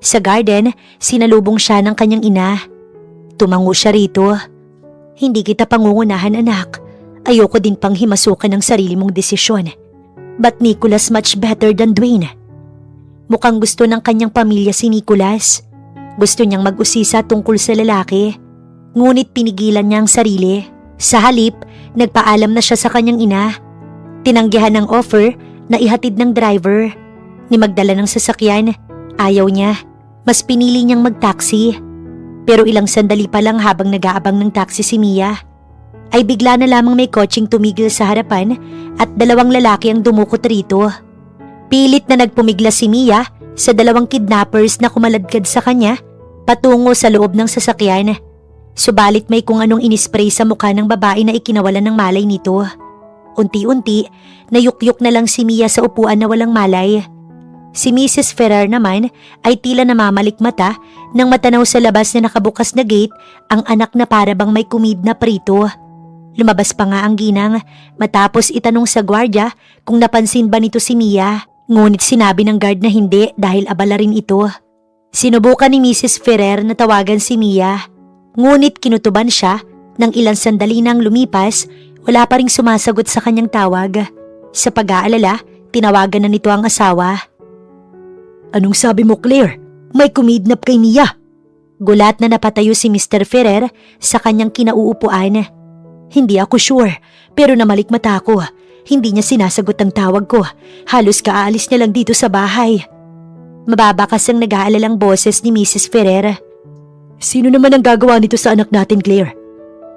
Sa garden, sinalubong siya ng kanyang ina. Tumango siya rito. Hindi kita pangungunahan anak. Ayoko din pang himasukan ng sarili mong desisyon. But Nicholas much better than Dwayne. Mukhang gusto ng kanyang pamilya si Nicholas. Gusto niyang mag-usisa tungkol sa lalaki. Ngunit pinigilan niya ang sarili. Sa halip, nagpaalam na siya sa kanyang ina. Tinanggihan ng offer na ihatid ng driver. Ni magdala ng sasakyan, ayaw niya. Mas pinili niyang mag-taxi. Pero ilang sandali pa lang habang nag-aabang ng taxi si Mia, ay bigla na lamang may kotseng tumigil sa harapan at 2 lalaki ang dumukot rito. Pilit na nagpumigla si Mia sa dalawang kidnappers na kumaladkad sa kanya patungo sa loob ng sasakyan. Subalit may kung anong inispray sa mukha ng babae na ikinawalan ng malay nito. Unti-unti, nayukyuk na lang si Mia sa upuan na walang malay. Si Mrs. Ferrer naman ay tila namamalikmata nang matanaw sa labas na nakabukas na gate ang anak na para bang may kumidnap rito. Lumabas pa nga ang ginang matapos itanong sa gwardya kung napansin ba nito si Mia. Ngunit sinabi ng guard na hindi dahil abala rin ito. Sinubukan ni Mrs. Ferrer na tawagan si Mia. Ngunit kinutuban siya nang ilang sandali nang lumipas, wala pa ring sumasagot sa kanyang tawag. Sa pag-aalala, tinawagan na nito ang asawa. "Anong sabi mo, Claire? May kumidnap kay Mia." Gulat na napatayo si Mr. Ferrer sa kanyang kinauupuan. "Hindi ako sure, pero namalikmata ako. Hindi niya sinasagot ang tawag ko. Halos kaalis niya lang dito sa bahay." Mababakas ang nag-aalalang boses ni Mrs. Ferrer. "Sino naman ang gagawa nito sa anak natin, Claire?"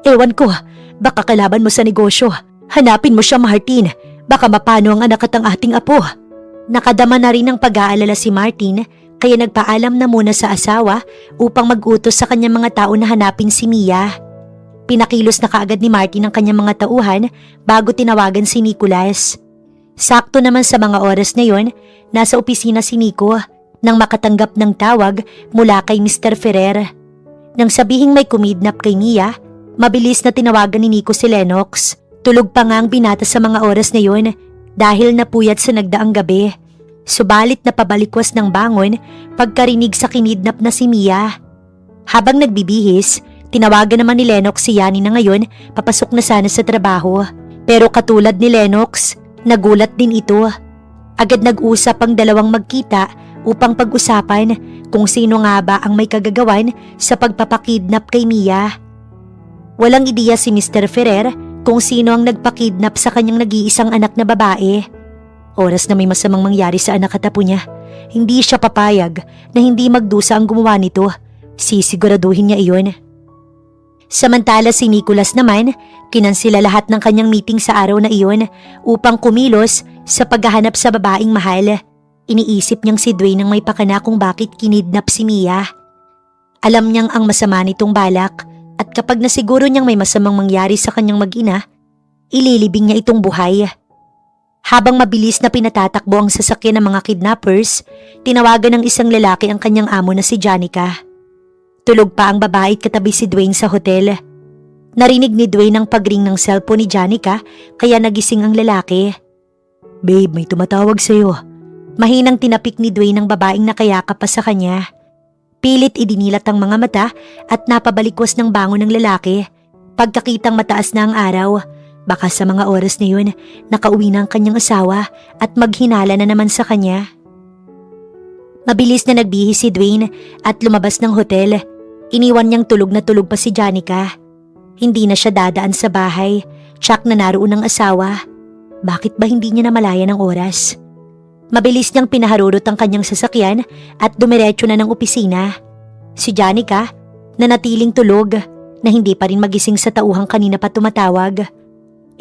"Ewan ko, baka kalaban mo sa negosyo. Hanapin mo siya, Martin. Baka mapano ang anak at ang ating apo." Nakadama na rin ng pag-aalala si Martin kaya nagpaalam na muna sa asawa upang mag-utos sa kanyang mga tao na hanapin si Mia. Pinakilos na kaagad ni Martin ang kanyang mga tauhan bago tinawagan si Nicholas. Sakto naman sa mga oras na yon, nasa opisina si Nico nang makatanggap ng tawag mula kay Mr. Ferrer. Nang sabihing may kumidnap kay Mia, mabilis na tinawagan ni Nico si Lennox. Tulog pa nga ang binata sa mga oras na yon dahil napuyat sa nagdaang gabi. Subalit napabalikwas ng bangon pagkarinig sa kinidnap na si Mia. Habang nagbibihis, tinawagan naman ni Lennox si Yani na ngayon papasok na sana sa trabaho. Pero katulad ni Lennox, nagulat din ito. Agad nag-usap ang dalawang magkita upang pag-usapan kung sino nga ba ang may kagagawan sa pagpapakidnap kay Mia. Walang ideya si Mr. Ferrer kung sino ang nagpakidnap sa kanyang nag-iisang anak na babae. Oras na may masamang mangyari sa anak at apo niya, hindi siya papayag na hindi magdusa ang gumawa nito. Sisiguraduhin niya iyon. Samantala si Nicholas naman, kinansila lahat ng kanyang meeting sa araw na iyon upang kumilos sa paghahanap sa babaeng mahal. Iniisip niyang si Dwayne ang may pakana kung bakit kinidnap si Mia. Alam niyang ang masama nitong balak at kapag nasiguro niyang may masamang mangyari sa kanyang mag-ina, ililibing niya itong buhay. Habang mabilis na pinatatakbo ang sasakyan ng mga kidnappers, tinawagan ng isang lalaki ang kanyang amo na si Janica. Tulog pa ang babae at katabi si Dwayne sa hotel. Narinig ni Dwayne ang pagring ng cellphone ni Janica kaya nagising ang lalaki. "Babe, may tumatawag sa'yo." Mahinang tinapik ni Dwayne ang babaeng nakayakap pa sa kanya. Pilit idinilat ang mga mata at napabalikwas ng bangon ng lalaki. Pagkakitang mataas na ang araw, baka sa mga oras na yun, nakauwi na ang kanyang asawa at maghinala na naman sa kanya. Mabilis na nagbihis si Dwayne at lumabas ng hotel. Iniwan niyang tulog na tulog pa si Janica. Hindi na siya dadaan sa bahay. Tsak na naroon ang asawa. Bakit ba hindi niya namalayan ang oras? Mabilis niyang pinaharurot ang kanyang sasakyan at dumiretso na ng opisina. Si Janica, nanatiling tulog na hindi pa rin magising sa tauhang kanina pa tumatawag.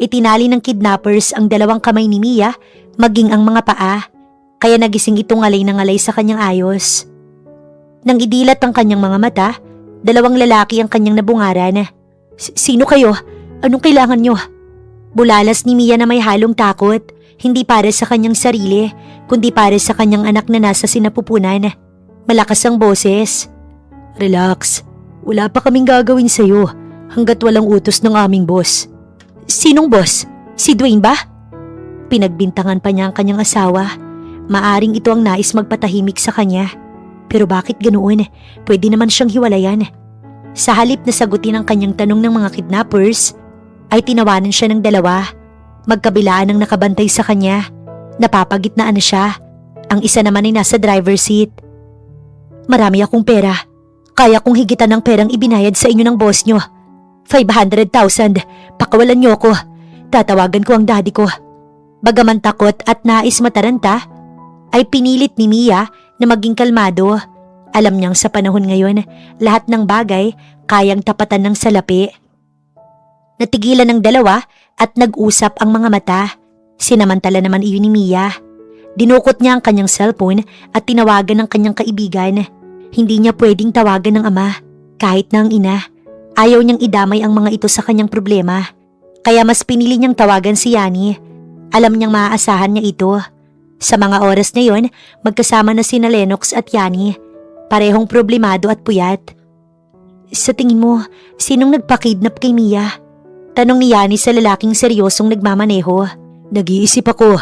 Itinali ng kidnappers ang dalawang kamay ni Mia maging ang mga paa, kaya nagising itong ngalay na ngalay sa kanyang ayos. Nang idilat ang kanyang mga mata, dalawang lalaki ang kanyang nabungaran. "Sino kayo? Anong kailangan nyo?" Bulalas ni Mia na may halong takot, hindi para sa kanyang sarili, kundi para sa kanyang anak na nasa sinapupunan. Malakas ang boses. "Relax, wala pa kaming gagawin sa'yo hanggat walang utos ng aming boss." "Sinong boss? Si Dwayne ba?" Pinagbintangan pa niya ang kanyang asawa. Maaring ito ang nais magpatahimik sa kanya. Pero bakit ganoon? Pwede naman siyang hiwalayan. Sa halip na sagutin ang kanyang tanong ng mga kidnappers, ay tinawanan siya ng dalawa. Magkabilaan ang nakabantay sa kanya. Napapagitnaan na siya. Ang isa naman ay nasa driver's seat. "Marami akong pera. Kaya kong higitan ng perang ibinayad sa inyo ng boss nyo. 500,000. Pakawalan niyo ko. Tatawagan ko ang daddy ko." Bagaman takot at nais mataranta, ay pinilit ni Mia na maging kalmado. Alam niyang sa panahon ngayon, lahat ng bagay kayang tapatan ng salapi. Natigilan ng dalawa at nag-usap ang mga mata. Sinamantala naman iyon ni Mia. Dinukot niya ang kanyang cellphone at tinawagan ng kanyang kaibigan. Hindi niya pwedeng tawagan ng ama, kahit na ang ina. Ayaw niyang idamay ang mga ito sa kanyang problema. Kaya mas pinili niyang tawagan si Yani. Alam niyang maaasahan niya ito. Sa mga oras na yon, magkasama na sina Lennox at Yani. Parehong problemado at puyat. Sa tingin mo, sinong nagpa-kidnap kay Mia? Tanong ni Yani sa lalaking seryosong nagmamaneho. Nag-iisip ako.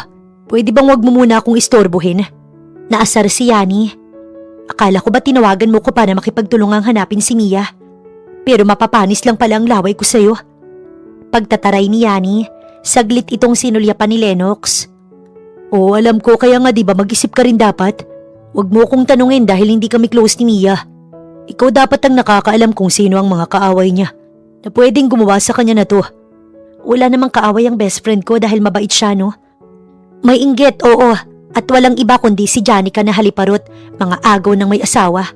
Pwede bang wag mo muna akong istorbohin? Naasar si Yani. Akala ko ba tinawagan mo ko para makipagtulungang hanapin si Mia? Pero mapapanis lang pala ang laway ko sa'yo. Pagtataray ni Yani, saglit itong sinulyapan ni Lennox. Oo, alam ko, kaya nga diba mag-isip ka rin dapat? Huwag mo kong tanungin dahil hindi kami close ni Mia. Ikaw dapat ang nakakaalam kung sino ang mga kaaway niya na pwedeng gumawa sa kanya na to. Wala namang kaaway ang best friend ko dahil mabait siya, no? May inggit, oo, at walang iba kundi si Janica na haliparot, mga agaw ng may asawa.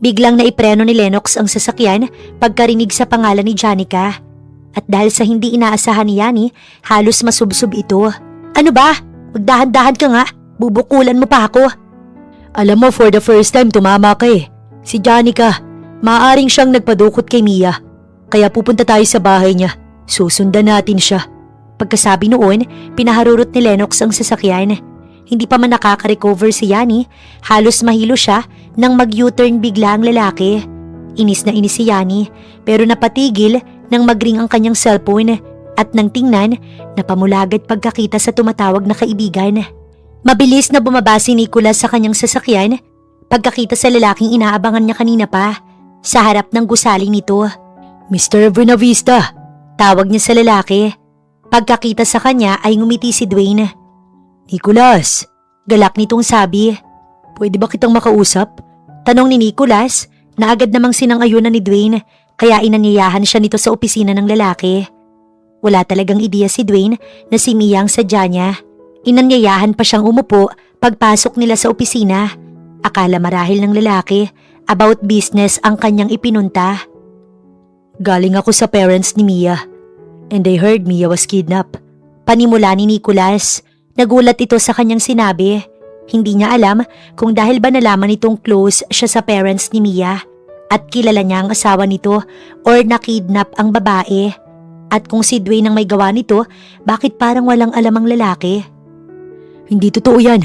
Biglang naipreno ni Lennox ang sasakyan pagkarinig sa pangalan ni Janica. At dahil sa hindi inaasahan ni Yani, halos masubsob ito. Ano ba? Magdahan-dahan ka nga, bubukulan mo pa ako. Alam mo, for the first time tumama ka eh. Si Janica, maaaring siyang nagpadukot kay Mia. Kaya pupunta tayo sa bahay niya. Susundan natin siya. Pagkasabi noon, pinaharurot ni Lennox ang sasakyan. Hindi pa man nakaka-recover si Yani, halos mahilo siya nang mag-U-turn bigla ang lalaki. Inis na inis si Yani, pero napatigil nang mag-ring ang kanyang cellphone at nang tingnan, napamulagat pagkakita sa tumatawag na kaibigan. Mabilis na bumaba si Nicholas sa kanyang sasakyan pagkakita sa lalaking inaabangan niya kanina pa sa harap ng gusali nito. Mr. Buenavista, tawag niya sa lalaki. Pagkakita sa kanya ay ngumiti si Dwayne. Nicholas, galak nitong sabi. Pwede ba kitang makausap? Tanong ni Nicholas na agad namang sinang-ayunan ni Dwayne kaya inanyayahan siya nito sa opisina ng lalaki. Wala talagang ideya si Dwayne na si Mia ang sadya niya. Inanyayahan pa siyang umupo pagpasok nila sa opisina. Akala marahil ng lalaki about business ang kanyang ipinunta. Galing ako sa parents ni Mia and I heard Mia was kidnapped. Panimula ni Nicholas. Nagulat ito sa kanyang sinabi. Hindi niya alam kung dahil ba nalaman itong close siya sa parents ni Mia at kilala niya ang asawa nito or nakidnap ang babae. At kung si Dwayne ang may gawa nito, bakit parang walang alam ang lalaki? Hindi totoo yan.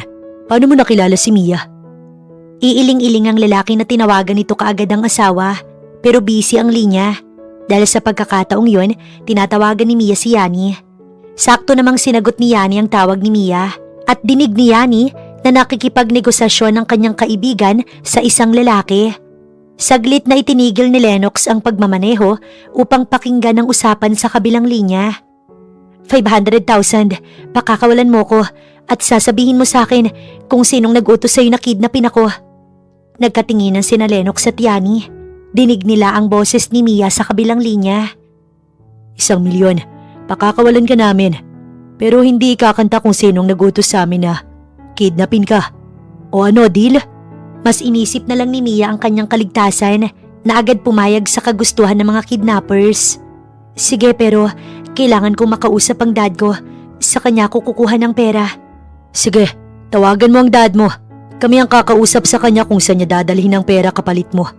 Paano mo nakilala si Mia? Iiling-iling ang lalaki na tinawagan nito kaagad ang asawa pero busy ang linya. Dahil sa pagkakataong yon, tinatawagan ni Mia si Yani. Sakto namang sinagot ni Yani ang tawag ni Mia at dinig ni Yani na nakikipagnegosasyon ng kanyang kaibigan sa isang lalaki. Saglit na itinigil ni Lennox ang pagmamaneho upang pakinggan ang usapan sa kabilang linya. 500,000, pakakawalan mo ko at sasabihin mo sa akin kung sinong nag-utos sa'yo na kidnapin ako. Nagkatinginan sina Lennox at Yani. Dinig nila ang boses ni Mia sa kabilang linya. 1,000,000, pakakawalan ka namin. Pero hindi ikakanta kung sinong nag-utos sa amin na kidnapin ka. O ano, deal? Mas inisip na lang ni Mia ang kanyang kaligtasan na agad pumayag sa kagustuhan ng mga kidnappers. Sige, pero kailangan kong makausap ang dad ko. Sa kanya ako kukuha ng pera. Sige, tawagan mo ang dad mo. Kami ang kakausap sa kanya kung saan niya dadalhin ang pera kapalit mo.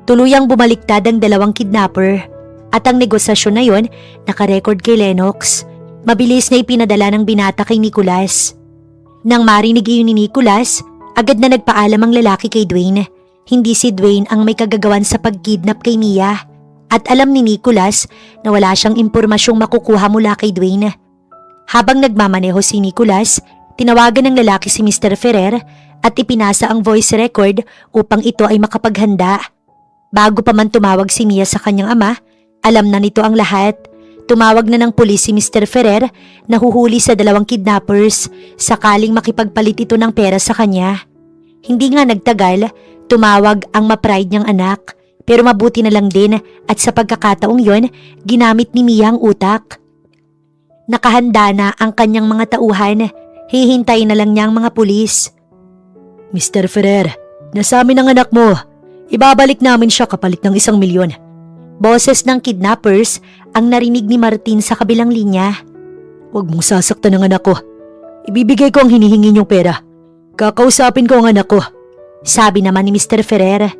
Tuluyang bumaliktad ang dalawang kidnapper at ang negosasyon na yon nakarecord kay Lennox. Mabilis na ipinadala ng binata kay Nicholas. Nang marinig iyon ni Nicholas, agad na nagpaalam ang lalaki kay Dwayne. Hindi si Dwayne ang may kagagawan sa pagkidnap kay Mia. At alam ni Nicholas na wala siyang impormasyong makukuha mula kay Dwayne. Habang nagmamaneho si Nicholas, tinawagan ng lalaki si Mr. Ferrer at ipinasa ang voice record upang ito ay makapaghanda. Bago pa man tumawag si Mia sa kanyang ama, alam na nito ang lahat. Tumawag na ng pulis si Mr. Ferrer na huhuli sa dalawang kidnappers sakaling makipagpalit ito ng pera sa kanya. Hindi nga nagtagal, tumawag ang ma-pride niyang anak. Pero mabuti na lang din at sa pagkakataong yon, ginamit ni Mia ang utak. Nakahanda na ang kanyang mga tauhan, hihintayin na lang niya ang mga pulis. Mr. Ferrer, nasa amin ang anak mo. Ibabalik namin siya kapalit ng 1,000,000. Boses ng kidnappers ang narinig ni Martin sa kabilang linya. Huwag mong sasaktan ang anak ko. ibibigay ko ang hinihingi niyong pera. Kakausapin ko ang anak ko. Sabi naman ni Mr. Ferrer.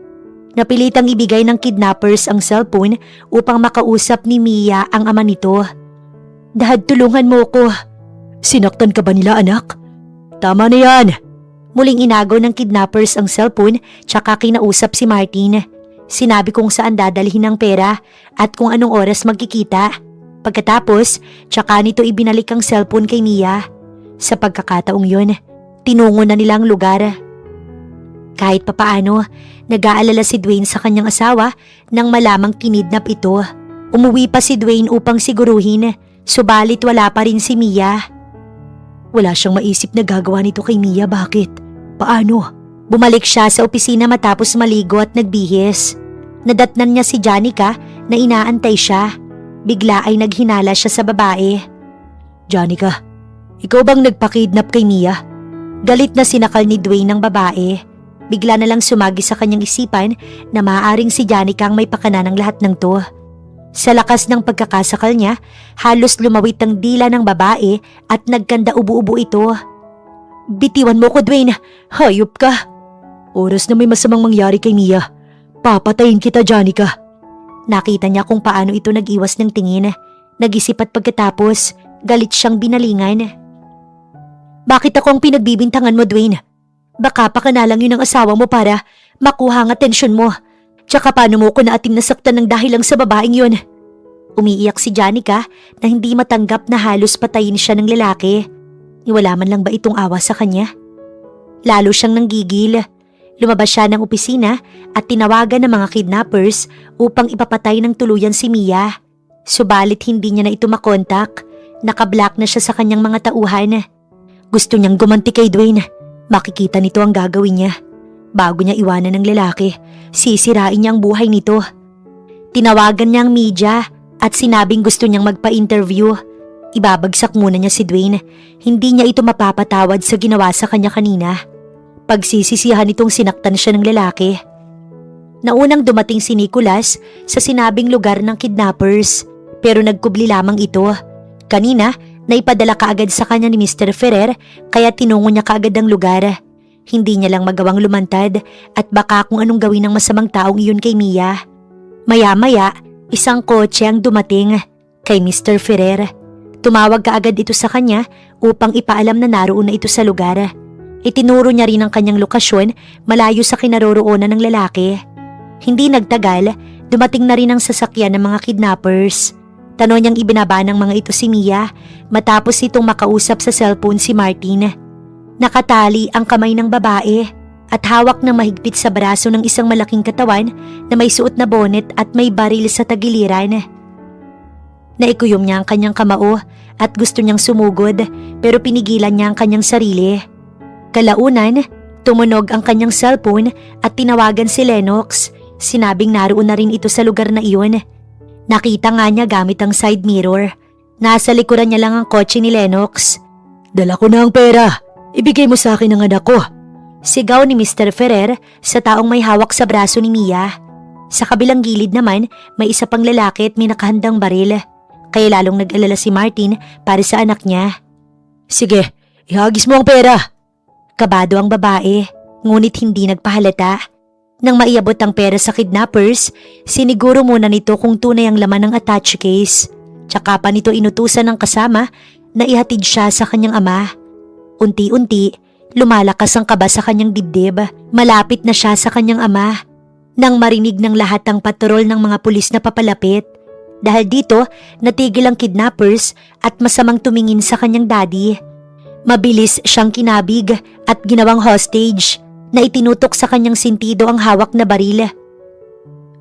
Napilitang ibigay ng kidnappers ang cellphone upang makausap ni Mia ang ama nito. Dad, tulungan mo ko. Sinaktan ka ba nila, anak? Tama na yan. Muling inagaw ng kidnappers ang cellphone tsaka kinausap si Martin. Sinabi kung saan dadalhin ang pera at kung anong oras magkikita. Pagkatapos, tsaka nito ibinalik ang cellphone kay Mia. Sa pagkakataong yun, tinungo na nila ang lugar. Kahit papaano, nag-aalala si Dwayne sa kanyang asawa nang malamang kinidnap ito. Umuwi pa si Dwayne upang siguruhin, subalit wala pa rin si Mia. Wala siyang maisip na gagawa nito kay Mia, bakit? Paano? Bumalik siya sa opisina matapos maligo at nagbihis. Nadatnan niya si Janica na inaantay siya. Bigla ay naghinala siya sa babae. Janica, ikaw bang nagpakidnap kay Mia? Galit na sinakal ni Dwayne ng babae. Bigla na lang sumagi sa kanyang isipan na maaaring si Janica ang may pakana ng lahat ng to. Sa lakas ng pagkakasakal niya, halos lumawit ang dila ng babae at nagkanda ubo-ubo ito. Bitiwan mo ko, Dwayne. Hayop ka. Oras na may masamang mangyari kay Mia. Papatayin kita, Janica. Nakita niya kung paano ito nag-iwas ng tingin. Nag-isip at pagkatapos, galit siyang binalingan. Bakit ako ang pinagbibintangan mo, Dwayne? Baka pa ka na lang yun ang asawa mo para makuha ang atensyon mo. Tsaka paano mo ko naatim nasaktan ng dahil lang sa babaeng yun? Umiiyak si Janica na hindi matanggap na halos patayin siya ng lalaki. Wala man lang ba itong awa sa kanya? Lalo siyang nanggigil. Lumabas siya ng opisina at tinawagan ng mga kidnappers upang ipapatay ng tuluyan si Mia. Subalit hindi niya na ito makontak. Nakablock na siya sa kanyang mga tauhan. Gusto niyang gumanti kay Dwayne. Makikita nito ang gagawin niya. Bago niya iwanan ng lalaki, sisirain niya ang buhay nito. Tinawagan niya ang media at sinabing gusto niyang magpa-interview. Ibabagsak muna niya si Dwayne. Hindi niya ito mapapatawad sa ginawa sa kanya kanina. Pagsisisihan itong sinaktan siya ng lalaki. Naunang dumating si Nicholas sa sinabing lugar ng kidnappers pero nagkubli lamang ito. Kanina, naipadala kaagad sa kanya ni Mr. Ferrer kaya tinungo niya kaagad ang lugar. Hindi niya lang magawang lumantad at baka kung anong gawin ng masamang taong iyon kay Mia. Maya-maya, isang kotse ang dumating kay Mr. Ferrer. Tumawag kaagad ito sa kanya upang ipaalam na naroon na ito sa lugar. Itinuro niya rin ang kanyang lokasyon malayo sa kinaroroonan ng lalaki. Hindi nagtagal, dumating na rin ang sasakyan ng mga kidnappers. Tanong niyang ibinaba ng mga ito si Mia matapos itong makausap sa cellphone si Martin. Nakatali ang kamay ng babae at hawak ng mahigpit sa braso ng isang malaking katawan na may suot na bonnet at may baril sa tagiliran. Naikuyom niya ang kanyang kamao at gusto niyang sumugod pero pinigilan niya ang kanyang sarili. Kalaunan, tumunog ang kanyang cellphone at tinawagan si Lennox. Sinabing naroon na rin ito sa lugar na iyon. Nakita nga niya gamit ang side mirror. Nasa likuran niya lang ang kotse ni Lennox. Dala ko na ang pera. Ibigay mo sa akin ang anak ko. Sigaw ni Mr. Ferrer sa taong may hawak sa braso ni Mia. Sa kabilang gilid naman, may isa pang lalaki at may nakahandang baril. Kaya lalong nag-alala si Martin para sa anak niya. Sige, ihagis mo ang pera. Kabado ang babae, ngunit hindi nagpahalata. Nang maiabot ang pera sa kidnappers, siniguro muna nito kung tunay ang laman ng attache case. Tsaka pa nito inutusan ng kasama na ihatid siya sa kanyang ama. Unti-unti, lumalakas ang kaba sa kanyang dibdib. Malapit na siya sa kanyang ama. Nang marinig ng lahat ang patrol ng mga pulis na papalapit. Dahil dito, natigil ang kidnappers at masamang tumingin sa kanyang daddy. Mabilis siyang kinabig at ginawang hostage na itinutok sa kanyang sintido ang hawak na baril.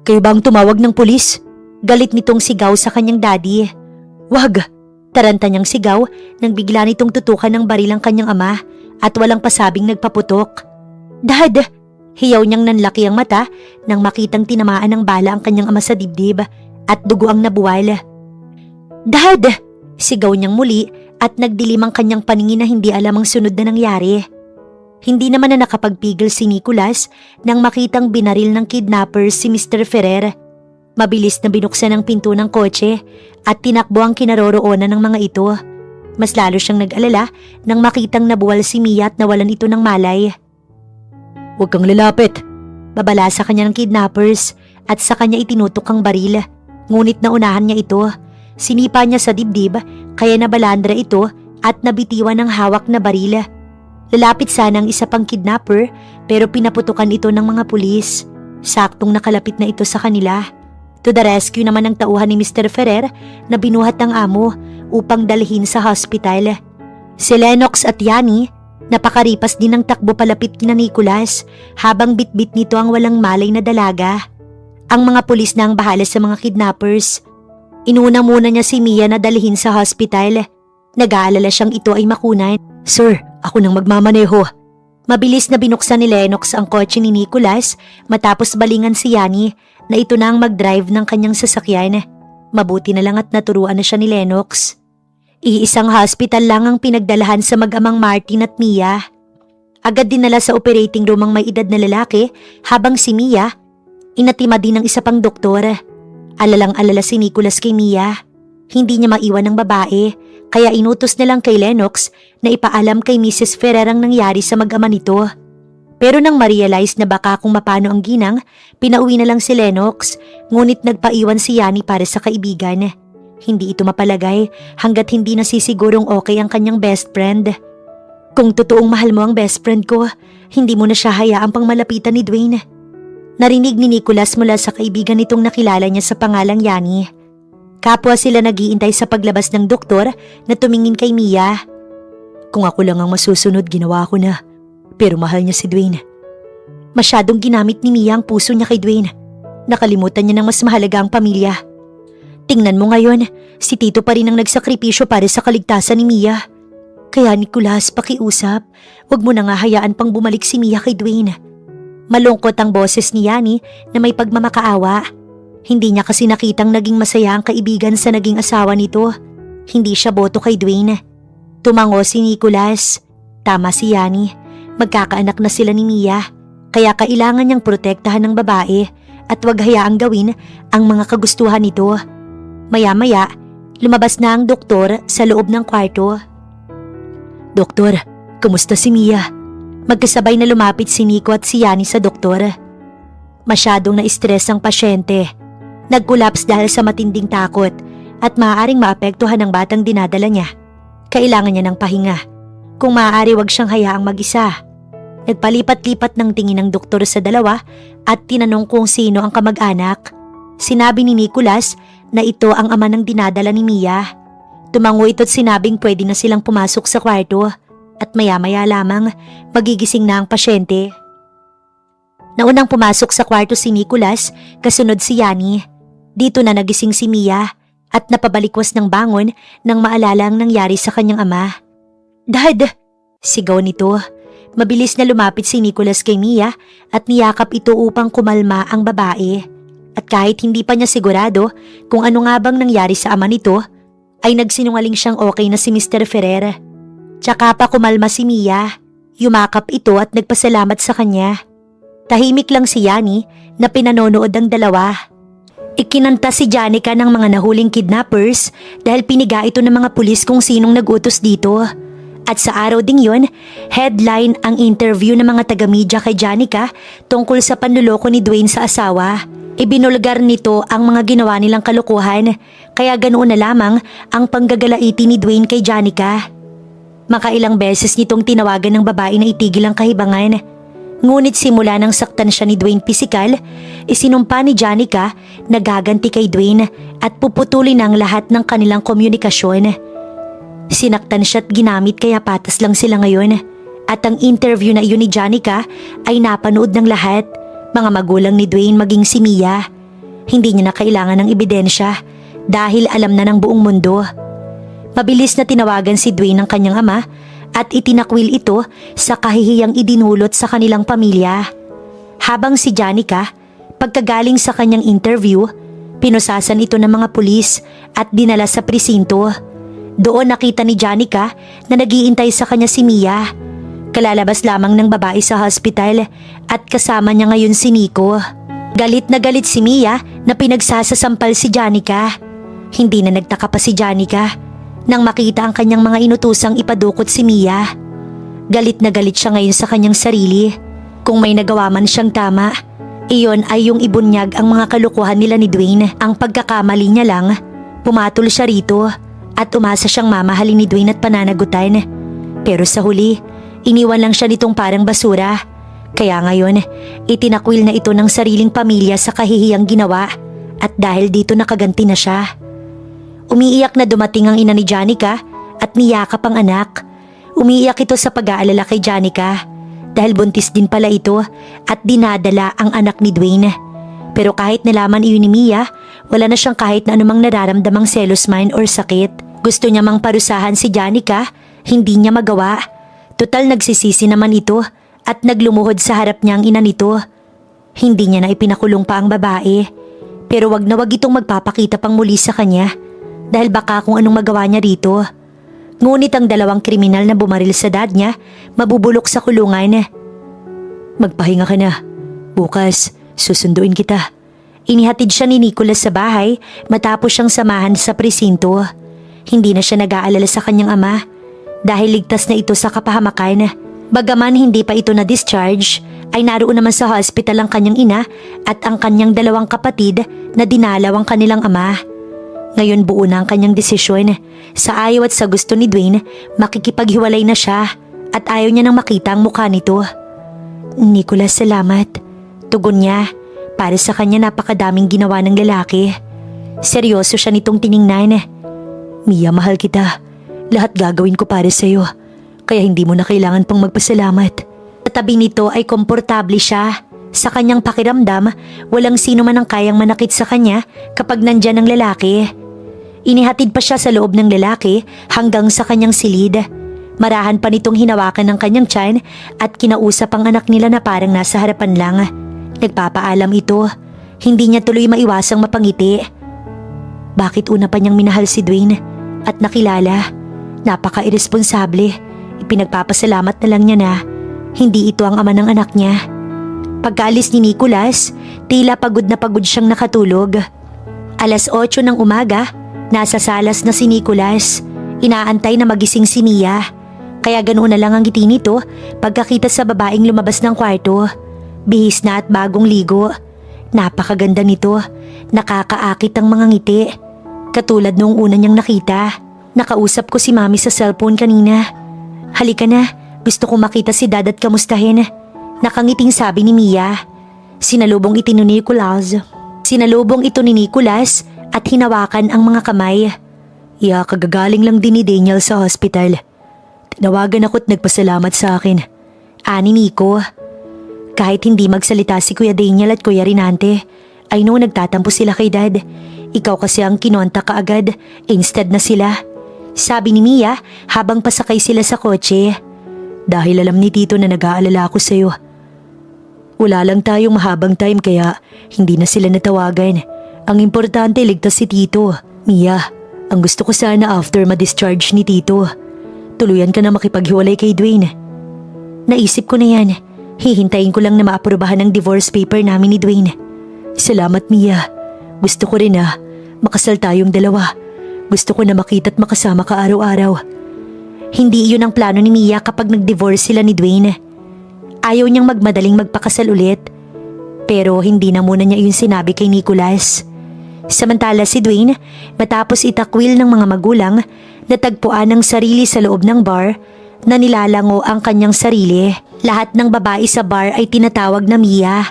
Kayo ba ang tumawag ng pulis? Galit nitong sigaw sa kanyang daddy. Wag! Taranta niyang sigaw nang bigla nitong tutukan ng baril ang kanyang ama at walang pasabing nagpaputok. Dad! Hiyaw niyang nanlaki ang mata nang makitang tinamaan ng bala ang kanyang ama sa dibdib at dugo ang nabuwal. Dad! Sigaw niyang muli at nagdilim ang kanyang paningin na hindi alam ang sunod na nangyari. Hindi naman na nakapagpigil si Nicholas nang makitang binaril ng kidnappers si Mr. Ferrer. Mabilis na binuksan ang pinto ng kotse at tinakbo ang kinaroroonan ng mga ito. Mas lalo siyang nag-alala nang makitang nabuwal si Mia at nawalan ito ng malay. "Huwag kang lalapit," babala sa kanya ng kidnappers at sa kanya itinutok ang baril. Ngunit naunahan niya ito. Sinipa niya sa dibdib kaya nabalandra ito at nabitiwan ng hawak na baril. Lalapit sana ang isa pang kidnapper pero pinaputukan ito ng mga pulis. Saktong nakalapit na ito sa kanila. To the rescue naman ang tauhan ni Mr. Ferrer na binuhat ng amo upang dalhin sa hospital. Si Lennox at Yani, napakaripas din ng takbo palapit kina Nicholas habang bitbit nito ang walang malay na dalaga. Ang mga pulis na ang bahala sa mga kidnappers. Inuna muna niya si Mia na dalhin sa hospital. Nag-aalala siyang ito ay makunan. "Sir, ako nang magmamaneho." Mabilis na binuksan ni Lennox ang kotse ni Nicholas matapos balingan si Yani na ito na ang mag-drive ng kanyang sasakyan. Mabuti na lang at naturuan na siya ni Lennox. Iisang hospital lang ang pinagdalahan sa mag-amang Martin at Mia. Agad dinala sa operating room ang may edad na lalaki habang si Mia, inatima din ng isa pang doktor. Alalang-alala si Nicholas kay Mia. Hindi niya maiwan ng babae kaya inutos na lang kay Lennox na ipaalam kay Mrs. Ferrer ang nangyari sa mag-ama nito. Pero nang ma-realize na baka kung mapano ang ginang, pinauwi na lang si Lennox ngunit nagpaiwan si Yani para sa kaibigan. Hindi ito mapalagay hanggat hindi nasisigurong okay ang kanyang best friend. "Kung totoong mahal mo ang best friend ko, hindi mo na siya hayaang pang malapitan ni Dwayne." Narinig ni Nicholas mula sa kaibigan nitong nakilala niya sa pangalang Yani. Kapwa sila nag-iintay sa paglabas ng doktor na tumingin kay Mia. "Kung ako lang ang masusunod, ginawa ko na. Pero mahal niya si Dwayne." Masyadong ginamit ni Mia ang puso niya kay Dwayne. Nakalimutan niya ng mas mahalaga ang pamilya. Tingnan mo ngayon, si Tito pa rin ang nagsakripisyo para sa kaligtasan ni Mia. Kaya Nicholas, pakiusap, huwag mo na nga hayaan pang bumalik si Mia kay Dwayne. Malungkot ang boses ni Yani na may pagmamakaawa. Hindi niya kasi nakitang naging masaya ang kaibigan sa naging asawa nito. Hindi siya boto kay Dwayne. Tumango si Nicholas. Tama si Yani. Magkakaanak na sila ni Mia. Kaya kailangan niyang protektahan ng babae at huwag hayaang gawin ang mga kagustuhan nito. Maya-maya, lumabas na ang doktor sa loob ng kwarto. "Doktor, kumusta si Mia?" Magkasabay na lumapit si Nico at si Yani sa doktor. Masyadong na-stress ang pasyente. Nag-collapse dahil sa matinding takot at maaaring maapektuhan ang batang dinadala niya. Kailangan niya ng pahinga. Kung maaari, wag siyang hayaang mag-isa. Nagpalipat-lipat ng tingin ng doktor sa dalawa at tinanong kung sino ang kamag-anak. Sinabi ni Nicholas na ito ang ama ng dinadala ni Mia. Tumango ito at sinabing pwede na silang pumasok sa kwarto. At maya-maya lamang magigising na ang pasyente. Naunang pumasok sa kwarto si Nicholas, kasunod si Yani. Dito na nagising si Mia at napabalikwas ng bangon nang maalala ang nangyari sa kanyang ama. "Dad!" sigaw nito. Mabilis na lumapit si Nicholas kay Mia at niyakap ito upang kumalma ang babae. At kahit hindi pa niya sigurado kung ano nga bang nangyari sa ama nito, ay nagsinungaling siyang okay na si Mr. Ferrer. Tsaka pa kumalma si Mia, yumakap ito at nagpasalamat sa kanya. Tahimik lang si Yani na pinanonood ang dalawa. Ikinanta si Janica ng mga nahuling kidnappers dahil piniga ito ng mga pulis kung sinong nag-utos dito. At sa araw ding yun, headline ang interview ng mga taga-media kay Janica tungkol sa panluloko ni Dwayne sa asawa. Ibinulgar nito ang mga ginawa nilang kalokohan, kaya ganoon na lamang ang panggagalaiti ni Dwayne kay Janica. Makailang beses nitong tinawagan ng babae na itigil ang kahibangan. Ngunit simula nang saktan siya ni Dwayne pisikal, isinumpa ni Janica na gaganti kay Dwayne at puputulin ang lahat ng kanilang komunikasyon. Sinaktan siya at ginamit kaya patas lang sila ngayon. At ang interview na iyon ni Janica ay napanood ng lahat, mga magulang ni Dwayne maging si Mia. Hindi niya na kailangan ng ebidensya dahil alam na ng buong mundo. Mabilis na tinawagan si Dwayne ng kanyang ama at itinakwil ito sa kahihiyang idinulot sa kanilang pamilya. Habang si Janica, pagkagaling sa kanyang interview, pinusasan ito ng mga pulis at dinala sa presinto. Doon nakita ni Janica na nag-iintay sa kanya si Mia. Kalalabas lamang ng babae sa hospital at kasama niya ngayon si Nico. Galit na galit si Mia na pinagsasasampal si Janica. Hindi na nagtaka pa si Janica nang makita ang kanyang mga inutusang ipadukot si Mia. Galit na galit siya ngayon sa kanyang sarili. Kung may nagawa man siyang tama, iyon ay yung ibunyag ang mga kalukuhan nila ni Dwayne. Ang pagkakamali niya lang, pumatol siya rito at umasa siyang mamahalin ni Dwayne at pananagutan. Pero sa huli, iniwan lang siya nitong parang basura. Kaya ngayon, itinakwil na ito ng sariling pamilya sa kahihiyang ginawa at dahil dito nakaganti na siya. Umiiyak na dumating ang ina ni Janica at niyakap ang anak. Umiiyak ito sa pag-aalala kay Janica dahil buntis din pala ito at dinadala ang anak ni Dwayne. Pero kahit nalaman iyon ni Mia, wala na siyang kahit na anumang nararamdamang selos man or sakit. Gusto niya mang parusahan si Janica, hindi niya magawa. Total nagsisisi naman ito at naglumuhod sa harap niya ang ina nito. Hindi niya na ipinakulong pa ang babae. Pero wag na wag itong magpapakita pang muli sa kanya dahil baka kung anong magawa niya rito. Ngunit ang dalawang kriminal na bumaril sa dad niya, mabubulok sa kulungan. Magpahinga ka na. Bukas, susunduin kita. Inihatid siya ni Nicholas sa bahay matapos siyang samahan sa presinto. Hindi na siya nag-aalala sa kanyang ama dahil ligtas na ito sa kapahamakan. Bagaman hindi pa ito na-discharge, ay naroon naman sa hospital ang kanyang ina at ang kanyang dalawang kapatid na dinalaw ang kanilang ama. Ngayon buo na ang kanyang desisyon. Sa ayaw at sa gusto ni Dwayne, makikipaghiwalay na siya at ayaw niya nang makita ang mukha nito. Nicholas, salamat. Tugon niya. Para sa kanya napakadaming ginawa ng lalaki. Seryoso siya nitong tiningnan. Mia, mahal kita. Lahat gagawin ko para sa'yo. Kaya hindi mo na kailangan pang magpasalamat. Sa tabi nito ay komportable siya. Sa kanyang pakiramdam, walang sino man ang kayang manakit sa kanya kapag nandyan ang lalaki. Inihatid pa siya sa loob ng lalaki hanggang sa kanyang silid. Marahan pa nitong hinawakan ng kanyang tiyan at kinausap ang anak nila na parang nasa harapan lang. Nagpapaalam ito. Hindi niya tuloy maiwasang mapangiti. Bakit una pa niyang minahal si Dwayne at nakilala? Napaka-irresponsable. Ipinagpapasalamat na lang niya na hindi ito ang ama ng anak niya. Pagkaalis ni Nicholas, tila pagod na pagod siyang nakatulog. 8:00 ng umaga, nasa salas na si Nicholas. Inaantay na magising si Mia. Kaya ganoon na lang ang ngiti nito pagkakita sa babaeng lumabas ng kwarto. Bihis na at bagong ligo. Napakaganda nito. Nakakaakit ang mga ngiti. Katulad noong una niyang nakita. Nakausap ko si Mami sa cellphone kanina. Halika na, gusto ko makita si Dad at kamustahin. Nakangiting sabi ni Mia. Sinalubong ito ni Nicholas at hinawakan ang mga kamay. Kagagaling lang din ni Daniel sa hospital. Tinawagan ako't nagpasalamat sa akin. Ani Nico. Kahit hindi magsalita si Kuya Daniel at Kuya Rinante, ay noong nagtatampo sila kay Dad. Ikaw kasi ang kinonta kaagad, instead na sila. Sabi ni Mia habang pasakay sila sa kotse. Dahil alam ni Tito na nag-aalala ako sa'yo. Wala lang tayong mahabang time kaya hindi na sila natawagan. Ang importante ligtas si Tito. Mia, ang gusto ko sana after ma-discharge ni Tito, tuluyan ka na makipaghiwalay kay Dwayne. Naisip ko na yan. Hihintayin ko lang na maaprubahan ang divorce paper namin ni Dwayne. Salamat Mia. Gusto ko rin makasal tayong dalawa. Gusto ko na makita at makasama ka araw-araw. Hindi iyon ang plano ni Mia kapag nag-divorce sila ni Dwayne. Ayaw niyang magmadaling magpakasal ulit. Pero hindi na muna niya iyon sinabi kay Nicholas. Samantala si Dwayne, matapos itakwil ng mga magulang, natagpuan ng sarili sa loob ng bar na nilalango ang kanyang sarili. Lahat ng babae sa bar ay tinatawag na Mia.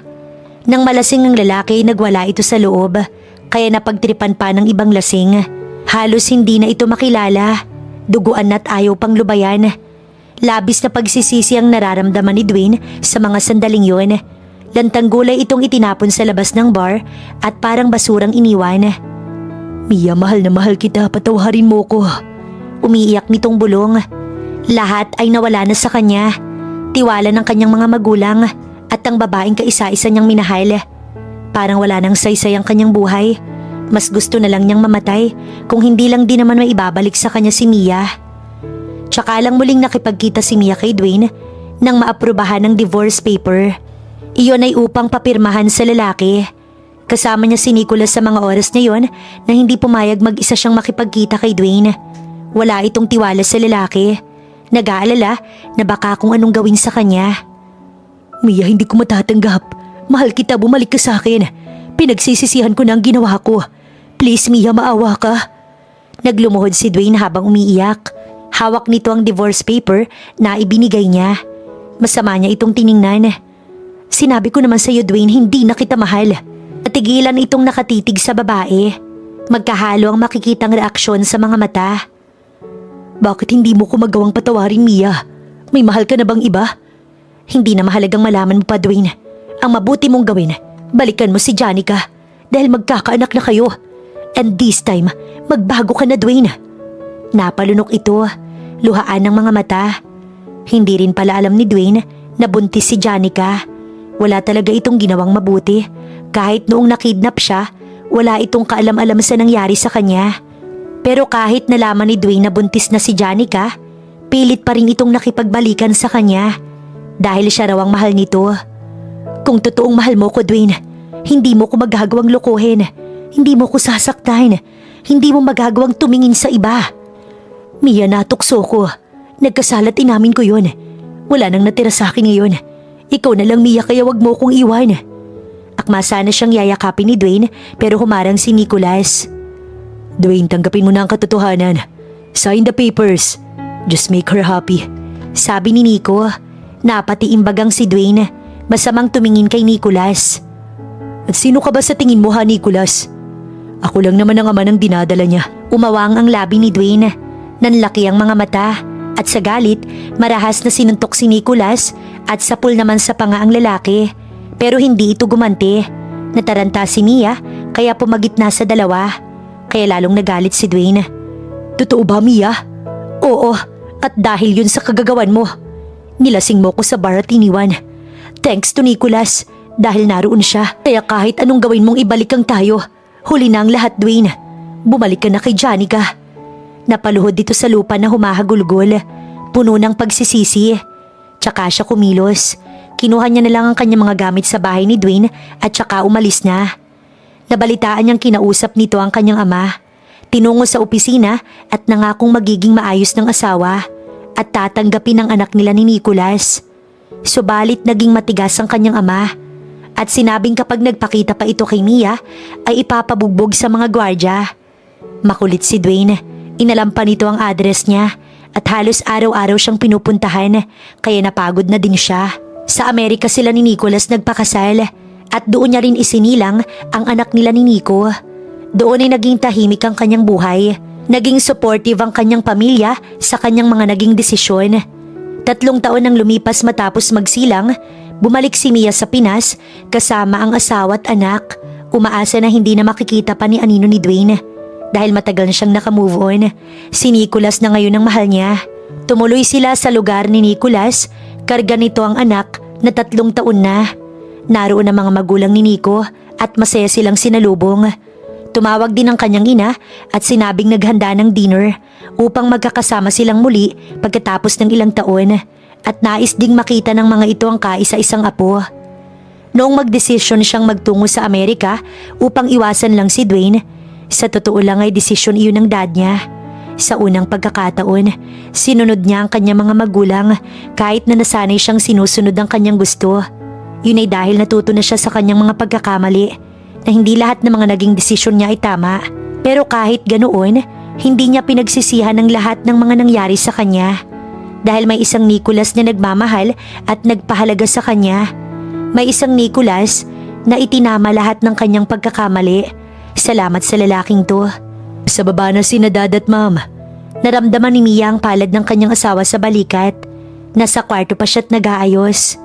Nang malasing ang lalaki, nagwala ito sa loob, kaya napagtripan pa ng ibang lasing. Halos hindi na ito makilala. Duguan at ayaw pang lubayan. Labis na pagsisisi ang nararamdaman ni Dwayne sa mga sandaling yun. Lantang gulay itong itinapon sa labas ng bar at parang basurang iniwan. Mia, mahal na mahal kita, patawarin mo ko. Umiiyak nitong bulong. Lahat ay nawala na sa kanya. Tiwala ng kanyang mga magulang at ang babaeng kaisa-isa niyang minahal. Parang wala nang saysay ang kanyang buhay. Mas gusto na lang niyang mamatay kung hindi lang din naman maibabalik sa kanya si Mia. Tsaka lang muling nakipagkita si Mia kay Dwayne nang maaprubahan ng divorce paper. Iyon ay upang papirmahan sa lalaki. Kasama niya si Nicholas sa mga oras na yon na hindi pumayag mag-isa siyang makipagkita kay Dwayne. Wala itong tiwala sa lalaki. Nag-aalala na baka kung anong gawin sa kanya. Mia, hindi ko matatanggap. Mahal kita, bumalik ka sa akin. Pinagsisisihan ko na ang ginawa ko. Please Mia, maawa ka. Naglumuhod si Dwayne habang umiiyak. Hawak nito ang divorce paper na ibinigay niya. Masama niya itong tiningnan. Sinabi ko naman sa iyo, Dwayne, hindi na kita mahal. Natigilan itong nakatitig sa babae. Magkahalo ang makikitang reaksyon sa mga mata. Bakit hindi mo ko magawang patawarin, Mia? May mahal ka na bang iba? Hindi na mahalagang malaman mo pa, Dwayne. Ang mabuti mong gawin, balikan mo si Janica dahil magkakaanak na kayo. And this time, magbago ka na, Dwayne. Napalunok ito, luhaan ng mga mata. Hindi rin pala alam ni Dwayne na buntis si Janica. Wala talaga itong ginawang mabuti. Kahit noong nakidnap siya, wala itong kaalam-alam sa nangyari sa kanya. Pero kahit nalaman ni Dwayne na buntis na si Janica, pilit pa rin itong nakipagbalikan sa kanya. Dahil siya raw ang mahal nito. Kung totoong mahal mo ko, Dwayne, hindi mo ko magagawang lokohin. Hindi mo ko sasaktan. Hindi mo magagawang tumingin sa iba. Mia, natukso ko. Nagkasalat, inamin ko yun. Wala nang natira sa akin ngayon. Ikaw na lang, Mia, kaya wag mo kong iwan. Akma sana siyang yayakapin ni Dwayne pero humarang si Nicholas. Dwayne, tanggapin mo na ang katotohanan. Sign the papers. Just make her happy. Sabi ni Nico. Napatiimbagang si Dwayne. Masamang tumingin kay Nicholas. At sino ka ba sa tingin mo, ha, Nicholas? Ako lang naman ang ama ng dinadala niya. Umawang ang labi ni Dwayne. Nanlaki ang mga mata. At sa galit, marahas na sinuntok si Nicholas at sapul naman sa panga ang lalaki. Pero hindi ito gumanti. Nataranta si Mia kaya pumagitna sa dalawa. Kaya lalong nagalit si Dwayne. Totoo ba, Mia? Oo, at dahil yun sa kagagawan mo. Nilasing mo ko sa bar at iniwan. Thanks to Nicholas, dahil naroon siya. Kaya kahit anong gawin mong ibalik ang tayo, huli na ang lahat, Dwayne. Bumalik ka na kay Janica. Napaluhod dito sa lupa na humahagulgol, puno ng pagsisisi. Tsaka siya kumilos. Kinuha niya na lang ang kanyang mga gamit sa bahay ni Dwayne at tsaka umalis na. Nabalitaan niyang kinausap nito ang kanyang ama. Tinungo sa opisina at nangakong magiging maayos ng asawa at tatanggapin ang anak nila ni Nicholas. Subalit naging matigas ang kanyang ama at sinabing kapag nagpakita pa ito kay Mia ay ipapabugbog sa mga gwardya. Makulit si Dwayne, inalam pa nito ang address niya at halos araw-araw siyang pinupuntahan kaya napagod na din siya. Sa Amerika sila ni Nicholas nagpakasal at doon niya rin isinilang ang anak nila ni Nico. Doon ay naging tahimik ang kanyang buhay. Naging supportive ang kanyang pamilya sa kanyang mga naging desisyon. 3 taon nang lumipas matapos magsilang, bumalik si Mia sa Pinas kasama ang asawa at anak. Umaasa na hindi na makikita pa ni Anino ni Dwayne. Dahil matagal na siyang nakamove on, si Nicholas na ngayon ang mahal niya. Tumuloy sila sa lugar ni Nicholas, karga nito ang anak na 3 taon na. Naroon ang mga magulang ni Nico at masaya silang sinalubong. Tumawag din ang kanyang ina at sinabing naghanda ng dinner upang magkakasama silang muli pagkatapos ng ilang taon at nais ding makita ng mga ito ang kaisa-isang apo. Noong magdesisyon siyang magtungo sa Amerika upang iwasan lang si Dwayne, sa totoo lang ay desisyon iyon ng dad niya. Sa unang pagkakataon, sinunod niya ang kanyang mga magulang kahit na nasanay siyang sinusunod ang kanyang gusto. Yun ay dahil natuto na siya sa kanyang mga pagkakamali na hindi lahat ng mga naging desisyon niya ay tama. Pero kahit ganoon, hindi niya pinagsisihan ang lahat ng mga nangyari sa kanya. Dahil may isang Nicholas na nagmamahal at nagpahalaga sa kanya. May isang Nicholas na itinama lahat ng kanyang pagkakamali. Salamat sa lalaking to. Sa baba na sina Dad at Mom. Naramdaman ni Mia ang palad ng kanyang asawa sa balikat. Nasa kwarto pa siya't nag-aayos.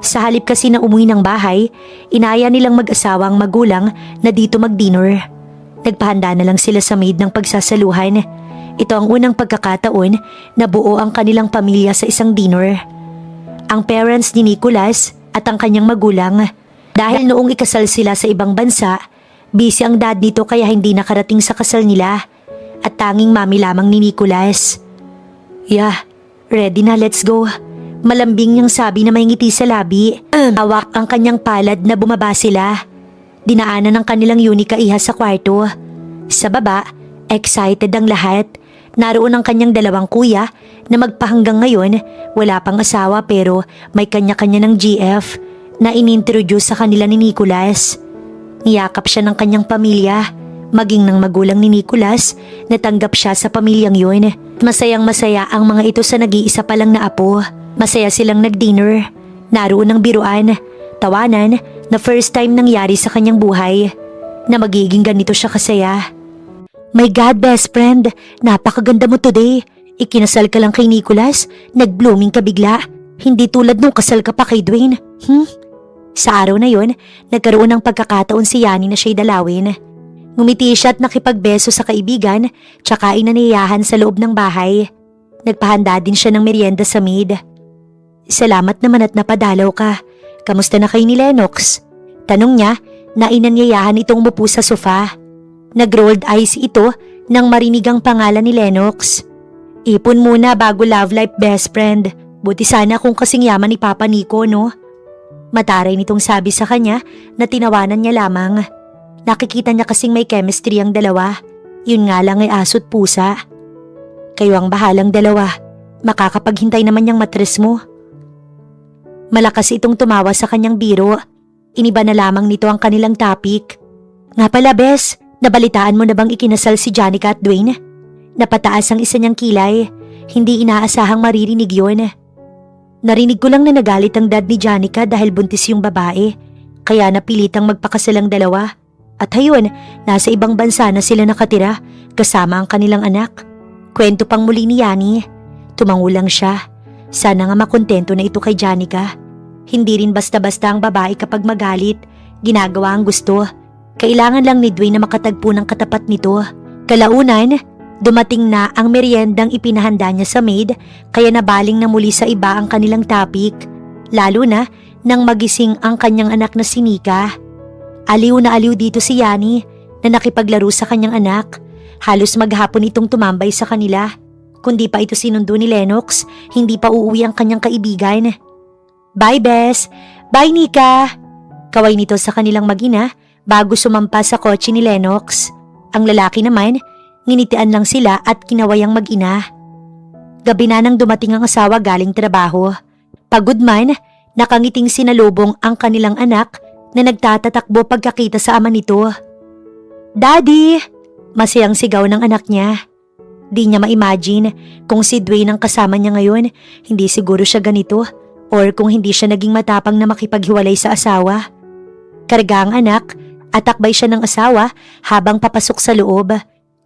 Sa halip kasi na umuwi ng bahay, inaya nilang mag-asawa ang magulang na dito mag-dinner. Nagpahanda na lang sila sa maid ng pagsasaluhan. Ito ang unang pagkakataon na buo ang kanilang pamilya sa isang dinner. Ang parents ni Nicholas at ang kanyang magulang. Dahil noong ikasal sila sa ibang bansa, busy ang dad nito kaya hindi nakarating sa kasal nila. At tanging mami lamang ni Nicholas. Yeah, ready na, let's go. Malambing niyang sabi na may ngiti sa labi. Hawak ang kanyang palad na bumaba sila. Dinaanan ng kanilang Yunika iha sa kwarto. Sa baba, excited ang lahat. Naroon ang kanyang dalawang kuya na magpahanggang ngayon wala pang asawa pero may kanya-kanya ng GF na inintroduce sa kanila ni Nicholas. Niyakap siya ng kanyang pamilya, maging ng magulang ni Nicholas, natanggap siya sa pamilyang yun. Masayang masaya ang mga ito sa nag-iisa pa lang na apo. Masaya silang nag-dinner. Naroon ang biruan, tawanan na first time nangyari sa kanyang buhay na magiging ganito siya kasaya. My God, best friend, napakaganda mo today. Ikinasal ka lang kay Nicholas, nag-blooming ka bigla. Hindi tulad nung kasal ka pa kay Dwayne. Sa araw na yon, nagkaroon ng pagkakataon si Yani na siya'y dalawin. Ngumiti siya at nakipagbeso sa kaibigan, tsaka inaniyahan sa loob ng bahay. Nagpahanda din siya ng merienda sa maid. Salamat naman at napadalaw ka. Kamusta na kayo ni Lennox? Tanong niya na inanyayahan itong umupo sa sofa. Nag-rolled eyes ito nang marinig ang pangalan ni Lennox. Ipon muna bago love life, best friend. Buti sana kung kasing yaman ni Papa Nico, no? Mataray nitong sabi sa kanya na tinawanan niya lamang. Nakikita niya kasing may chemistry ang dalawa. Yun nga lang ay aso't pusa. Kayo ang bahalang dalawa. Makakapaghintay naman yung matres mo. Malakas itong tumawa sa kanyang biro. Iniba na lamang nito ang kanilang topic. Nga pala, bes, nabalitaan mo na bang ikinasal si Janica at Dwayne? Napataas ang isa niyang kilay. Hindi inaasahang maririnig yun. Narinig ko lang na nagalit ang dad ni Janica dahil buntis yung babae. Kaya napilitang magpakasal ang dalawa. At hayun, nasa ibang bansa na sila nakatira kasama ang kanilang anak. Kwento pang muli ni Yani. Tumangulang siya. Sana nga makontento na ito kay Janica. Hindi rin basta-basta ang babae kapag magalit. Ginagawa ang gusto. Kailangan lang ni Dwayne na makatagpo ng katapat nito. Kalaunan, dumating na ang meriendang ipinahanda niya sa maid kaya nabaling na muli sa iba ang kanilang topic. Lalo na nang magising ang kanyang anak na si Nika. Aliw na aliw dito si Yani na nakipaglaro sa kanyang anak. Halos maghapon itong tumambay sa kanila. Kundi pa ito sinundo ni Lennox, hindi pa uuwi ang kanyang kaibigan. Bye, Bes! Bye, Nika! Kaway nito sa kanilang mag-ina bago sumampa sa kotse ni Lennox. Ang lalaki naman, nginitian lang sila at kinaway ang mag-ina. Gabi na nang dumating ang asawa galing trabaho. Pagod man, nakangiting sinalubong ang kanilang anak na nagtatatakbo pagkakita sa ama nito. Daddy! Masayang sigaw ng anak niya. Di niya ma-imagine kung si Dwayne ang kasama niya ngayon, hindi siguro siya ganito or kung hindi siya naging matapang na makipaghiwalay sa asawa. Karga ang anak, atakbay siya ng asawa habang papasok sa loob.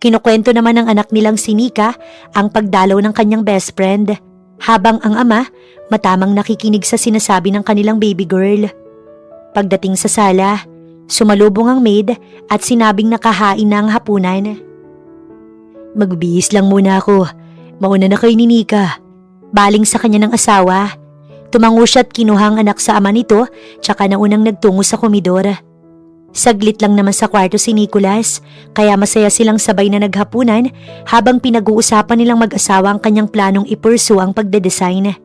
Kinukwento naman ng anak nilang si Nika ang pagdalaw ng kanyang best friend, habang ang ama matamang nakikinig sa sinasabi ng kanilang baby girl. Pagdating sa sala, sumalubong ang maid at sinabing nakahain na ang hapunan. Magbihis lang muna ako. Mauna na kayo ni Nika. Baling sa kanya ng asawa. Tumango siya at kinuha ang anak sa ama nito tsaka naunang nagtungo sa komedor. Saglit lang naman sa kwarto si Nicholas kaya masaya silang sabay na naghapunan habang pinag-uusapan nilang mag-asawa ang kanyang planong i-pursue ang pagde-design.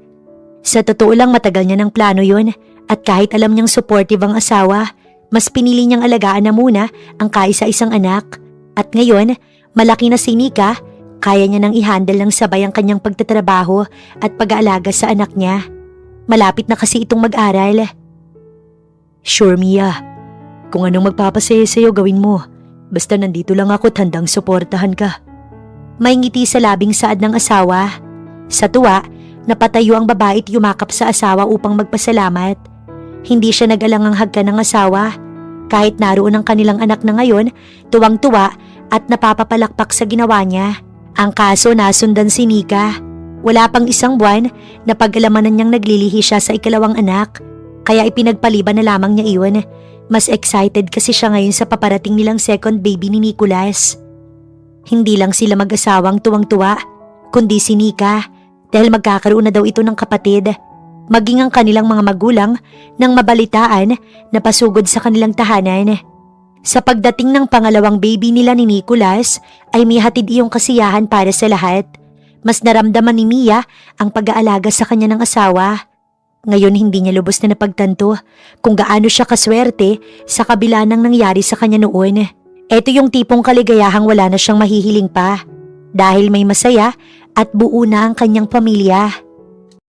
Sa totoo lang matagal niya ng plano yun at kahit alam niyang supportive ang asawa, mas pinili niyang alagaan na muna ang kaisa-isang anak. At ngayon, malaki na si Nika, kaya niya nang i-handle ng sabay ang kanyang pagtatrabaho at pag-aalaga sa anak niya. Malapit na kasi itong mag-aral. Sure, Mia. Kung anong magpapasaya sa'yo gawin mo. Basta nandito lang ako at handang suportahan ka. May ngiti sa labing saad ng asawa. Sa tuwa, napatayo ang babae at yumakap sa asawa upang magpasalamat. Hindi siya nag-alangang hagkan ng asawa. Kahit naroon ang kanilang anak na ngayon, tuwang-tuwa at napapapalakpak sa ginawa niya. Ang kaso nasundan si Nika. Wala pang isang buwan na pag-alamanan niyang naglilihi siya sa ikalawang anak. Kaya ipinagpaliban na lamang niya iyon. Mas excited kasi siya ngayon sa paparating nilang second baby ni Nicholas. Hindi lang sila mag-asawang tuwang-tuwa, kundi si Nika dahil magkakaroon na daw ito ng kapatid. Maging ang kanilang mga magulang nang mabalitaan na pasugod sa kanilang tahanan. Sa pagdating ng pangalawang baby nila ni Nicholas ay may hatid iyong kasiyahan para sa lahat. Mas naramdaman ni Mia ang pag-aalaga sa kanya ng asawa. Ngayon hindi niya lubos na napagtanto kung gaano siya kaswerte sa kabila ng nangyari sa kanya noon. Ito yung tipong kaligayahang wala na siyang mahihiling pa. dahil may masaya at buo na ang kanyang pamilya.